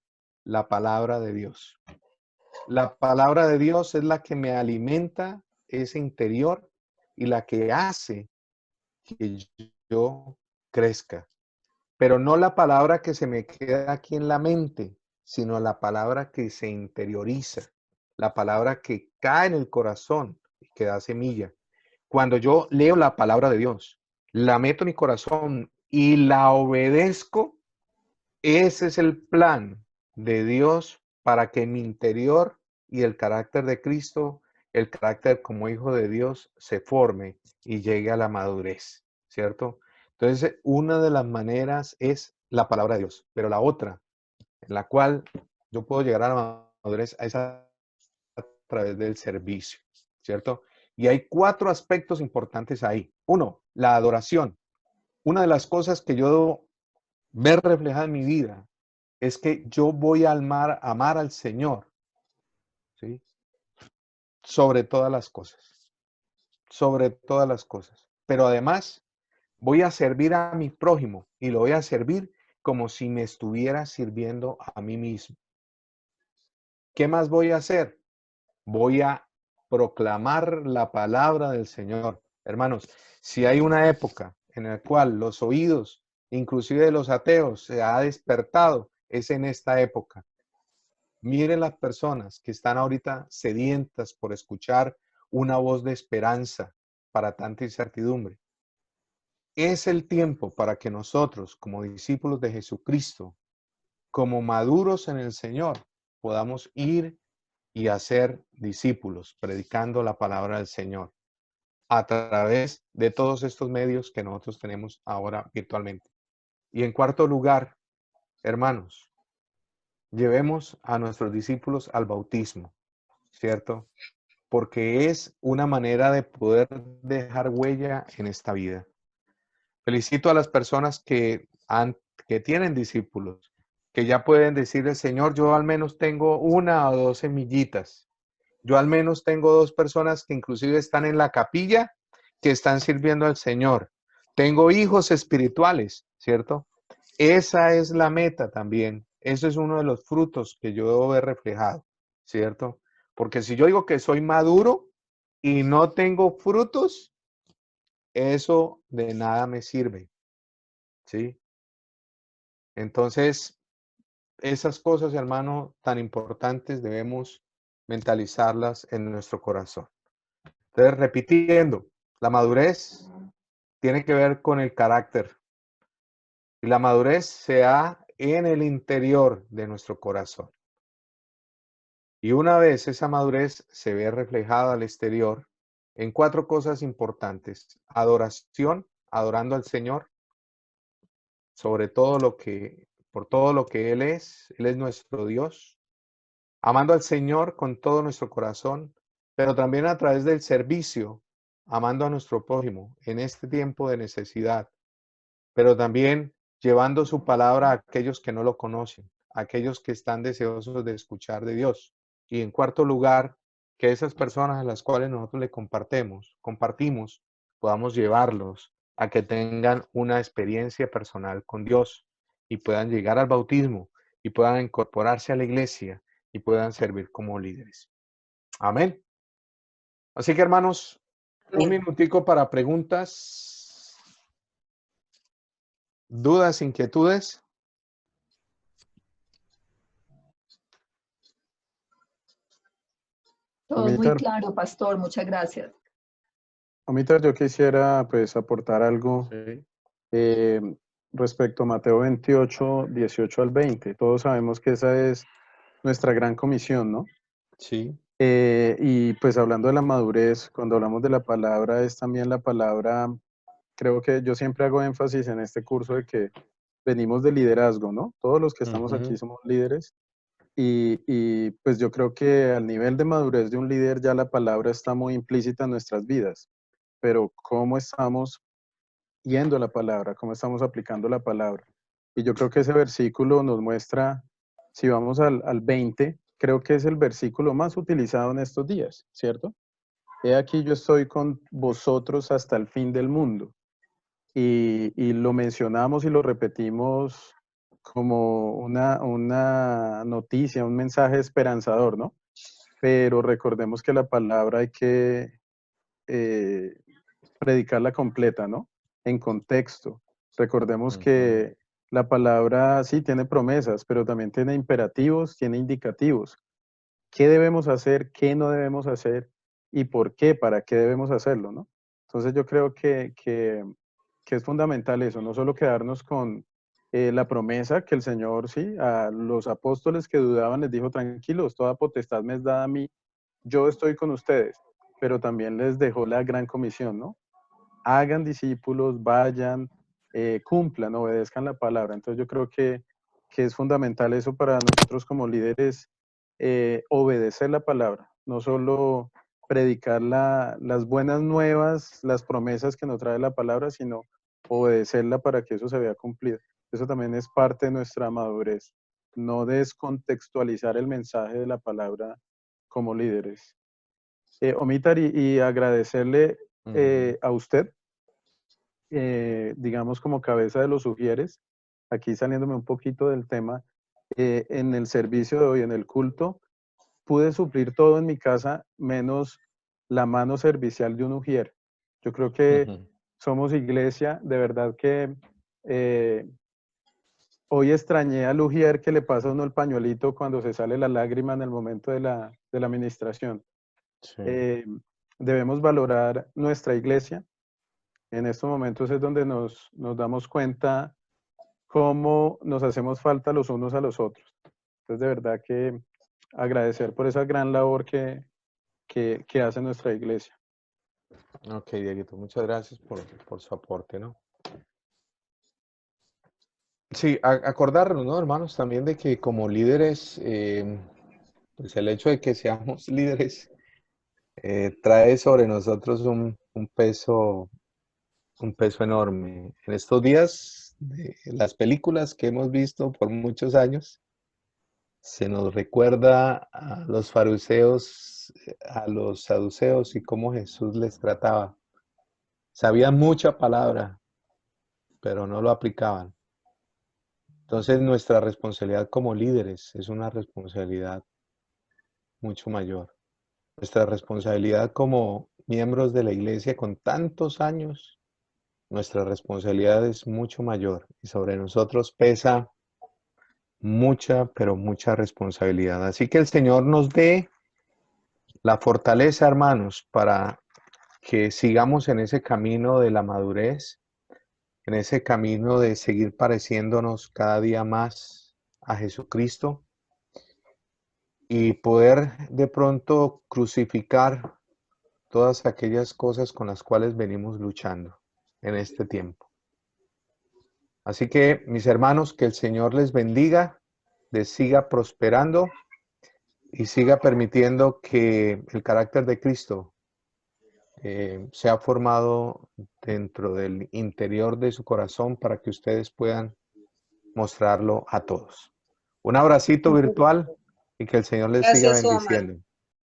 la palabra de Dios. La palabra de Dios es la que me alimenta ese interior y la que hace que yo crezca. Pero no la palabra que se me queda aquí en la mente, sino la palabra que se interioriza, la palabra que cae en el corazón y que da semilla. Cuando yo leo la palabra de Dios, la meto en mi corazón y la obedezco, ese es el plan de Dios para que mi interior y el carácter de Cristo, el carácter como hijo de Dios, se forme y llegue a la madurez, ¿cierto? Entonces, una de las maneras es la palabra de Dios, pero la otra, en la cual yo puedo llegar a la madurez, es a través del servicio, ¿cierto? Y hay 4 aspectos importantes ahí. Uno, la adoración. Una de las cosas que yo debo ver reflejada en mi vida es que yo voy a amar al Señor, ¿sí? Sobre todas las cosas, sobre todas las cosas. Pero además voy a servir a mi prójimo y lo voy a servir como si me estuviera sirviendo a mí mismo. ¿Qué más voy a hacer? Voy a proclamar la palabra del Señor. Hermanos, si hay una época en la cual los oídos inclusive de los ateos, se ha despertado, es en esta época. Miren las personas que están ahorita sedientas por escuchar una voz de esperanza para tanta incertidumbre. Es el tiempo para que nosotros, como discípulos de Jesucristo, como maduros en el Señor, podamos ir y hacer discípulos, predicando la palabra del Señor a través de todos estos medios que nosotros tenemos ahora virtualmente. Y en cuarto lugar, hermanos, llevemos a nuestros discípulos al bautismo, ¿cierto? Porque es una manera de poder dejar huella en esta vida. Felicito a las personas que tienen discípulos, que ya pueden decirle, Señor, yo al menos tengo 1 o 2 semillitas. Yo al menos tengo 2 personas que inclusive están en la capilla, que están sirviendo al Señor. Tengo hijos espirituales, ¿cierto? Esa es la meta también. Eso es uno de los frutos que yo debo ver reflejado, ¿cierto? Porque si yo digo que soy maduro y no tengo frutos, eso de nada me sirve, ¿sí? Entonces, esas cosas, hermano, tan importantes debemos mentalizarlas en nuestro corazón. Entonces, repitiendo, la madurez tiene que ver con el carácter. Y la madurez se da en el interior de nuestro corazón. Y una vez esa madurez se ve reflejada al exterior en 4 cosas importantes. Adoración, adorando al Señor, sobre todo por todo lo que Él es nuestro Dios. Amando al Señor con todo nuestro corazón, pero también a través del servicio, amando a nuestro prójimo en este tiempo de necesidad, pero también llevando su palabra a aquellos que no lo conocen, a aquellos que están deseosos de escuchar de Dios. Y en cuarto lugar, que esas personas a las cuales nosotros le compartimos, podamos llevarlos a que tengan una experiencia personal con Dios y puedan llegar al bautismo y puedan incorporarse a la iglesia y puedan servir como líderes. Amén. Así que, hermanos, un minutico para preguntas, dudas, inquietudes. Todo muy Omitar, claro, pastor. Muchas gracias. Omitar, yo quisiera pues aportar algo Sí. respecto a Mateo 28, 18 al 20. Todos sabemos que esa es nuestra gran comisión, ¿no? Sí. Y pues hablando de la madurez, cuando hablamos de la palabra, es también la palabra, creo que yo siempre hago énfasis en este curso de que venimos de liderazgo, ¿no? Todos los que estamos aquí somos líderes. Y pues yo creo que al nivel de madurez de un líder ya la palabra está muy implícita en nuestras vidas. Pero ¿cómo estamos yendo a la palabra? ¿Cómo estamos aplicando la palabra? Y yo creo que ese versículo nos muestra, si vamos al 20, creo que es el versículo más utilizado en estos días, ¿cierto? He aquí yo estoy con vosotros hasta el fin del mundo. Y lo mencionamos y lo repetimos como una noticia, un mensaje esperanzador, ¿no? Pero recordemos que la palabra hay que predicarla completa, ¿no? En contexto. Recordemos que la palabra sí tiene promesas, pero también tiene imperativos, tiene indicativos. ¿Qué debemos hacer? ¿Qué no debemos hacer? ¿Y por qué? ¿Para qué debemos hacerlo? ¿No? Entonces yo creo que es fundamental eso, no solo quedarnos con la promesa que el Señor, sí, a los apóstoles que dudaban les dijo, tranquilos, toda potestad me es dada a mí, yo estoy con ustedes, pero también les dejó la gran comisión, ¿no? Hagan discípulos, vayan, cumplan, obedezcan la palabra. Entonces yo creo que es fundamental eso para nosotros como líderes, obedecer la palabra, no solo predicar las buenas nuevas, las promesas que nos trae la palabra, sino obedecerla para que eso se vea cumplido. Eso también es parte de nuestra madurez, no descontextualizar el mensaje de la palabra como líderes. Omitar y agradecerle a usted, digamos como cabeza de los sugieres, aquí saliéndome un poquito del tema, en el servicio de hoy, en el culto, pude suplir todo en mi casa menos la mano servicial de un ujier. Yo creo que somos iglesia, de verdad que Hoy extrañé a Lugier, que le pasa a uno el pañuelito cuando se sale la lágrima en el momento de la administración. Sí. Debemos valorar nuestra iglesia. En estos momentos es donde nos damos cuenta cómo nos hacemos falta los unos a los otros. Entonces, de verdad que agradecer por esa gran labor que hace nuestra iglesia. Ok, Dieguito, muchas gracias por su aporte, ¿no? Sí, acordarnos, ¿no, hermanos? También de que como líderes, pues el hecho de que seamos líderes trae sobre nosotros un peso enorme. En estos días, de las películas que hemos visto por muchos años, se nos recuerda a los fariseos, a los saduceos y cómo Jesús les trataba. Sabían mucha palabra, pero no lo aplicaban. Entonces nuestra responsabilidad como líderes es una responsabilidad mucho mayor. Nuestra responsabilidad como miembros de la iglesia con tantos años, nuestra responsabilidad es mucho mayor y sobre nosotros pesa mucha, pero mucha responsabilidad. Así que el Señor nos dé la fortaleza, hermanos, para que sigamos en ese camino de la madurez, en ese camino de seguir pareciéndonos cada día más a Jesucristo y poder de pronto crucificar todas aquellas cosas con las cuales venimos luchando en este tiempo. Así que, mis hermanos, que el Señor les bendiga, les siga prosperando y siga permitiendo que el carácter de Cristo sea formado dentro del interior de su corazón para que ustedes puedan mostrarlo a todos. Un abracito virtual y que el Señor les siga Gracias, Omar. bendiciendo.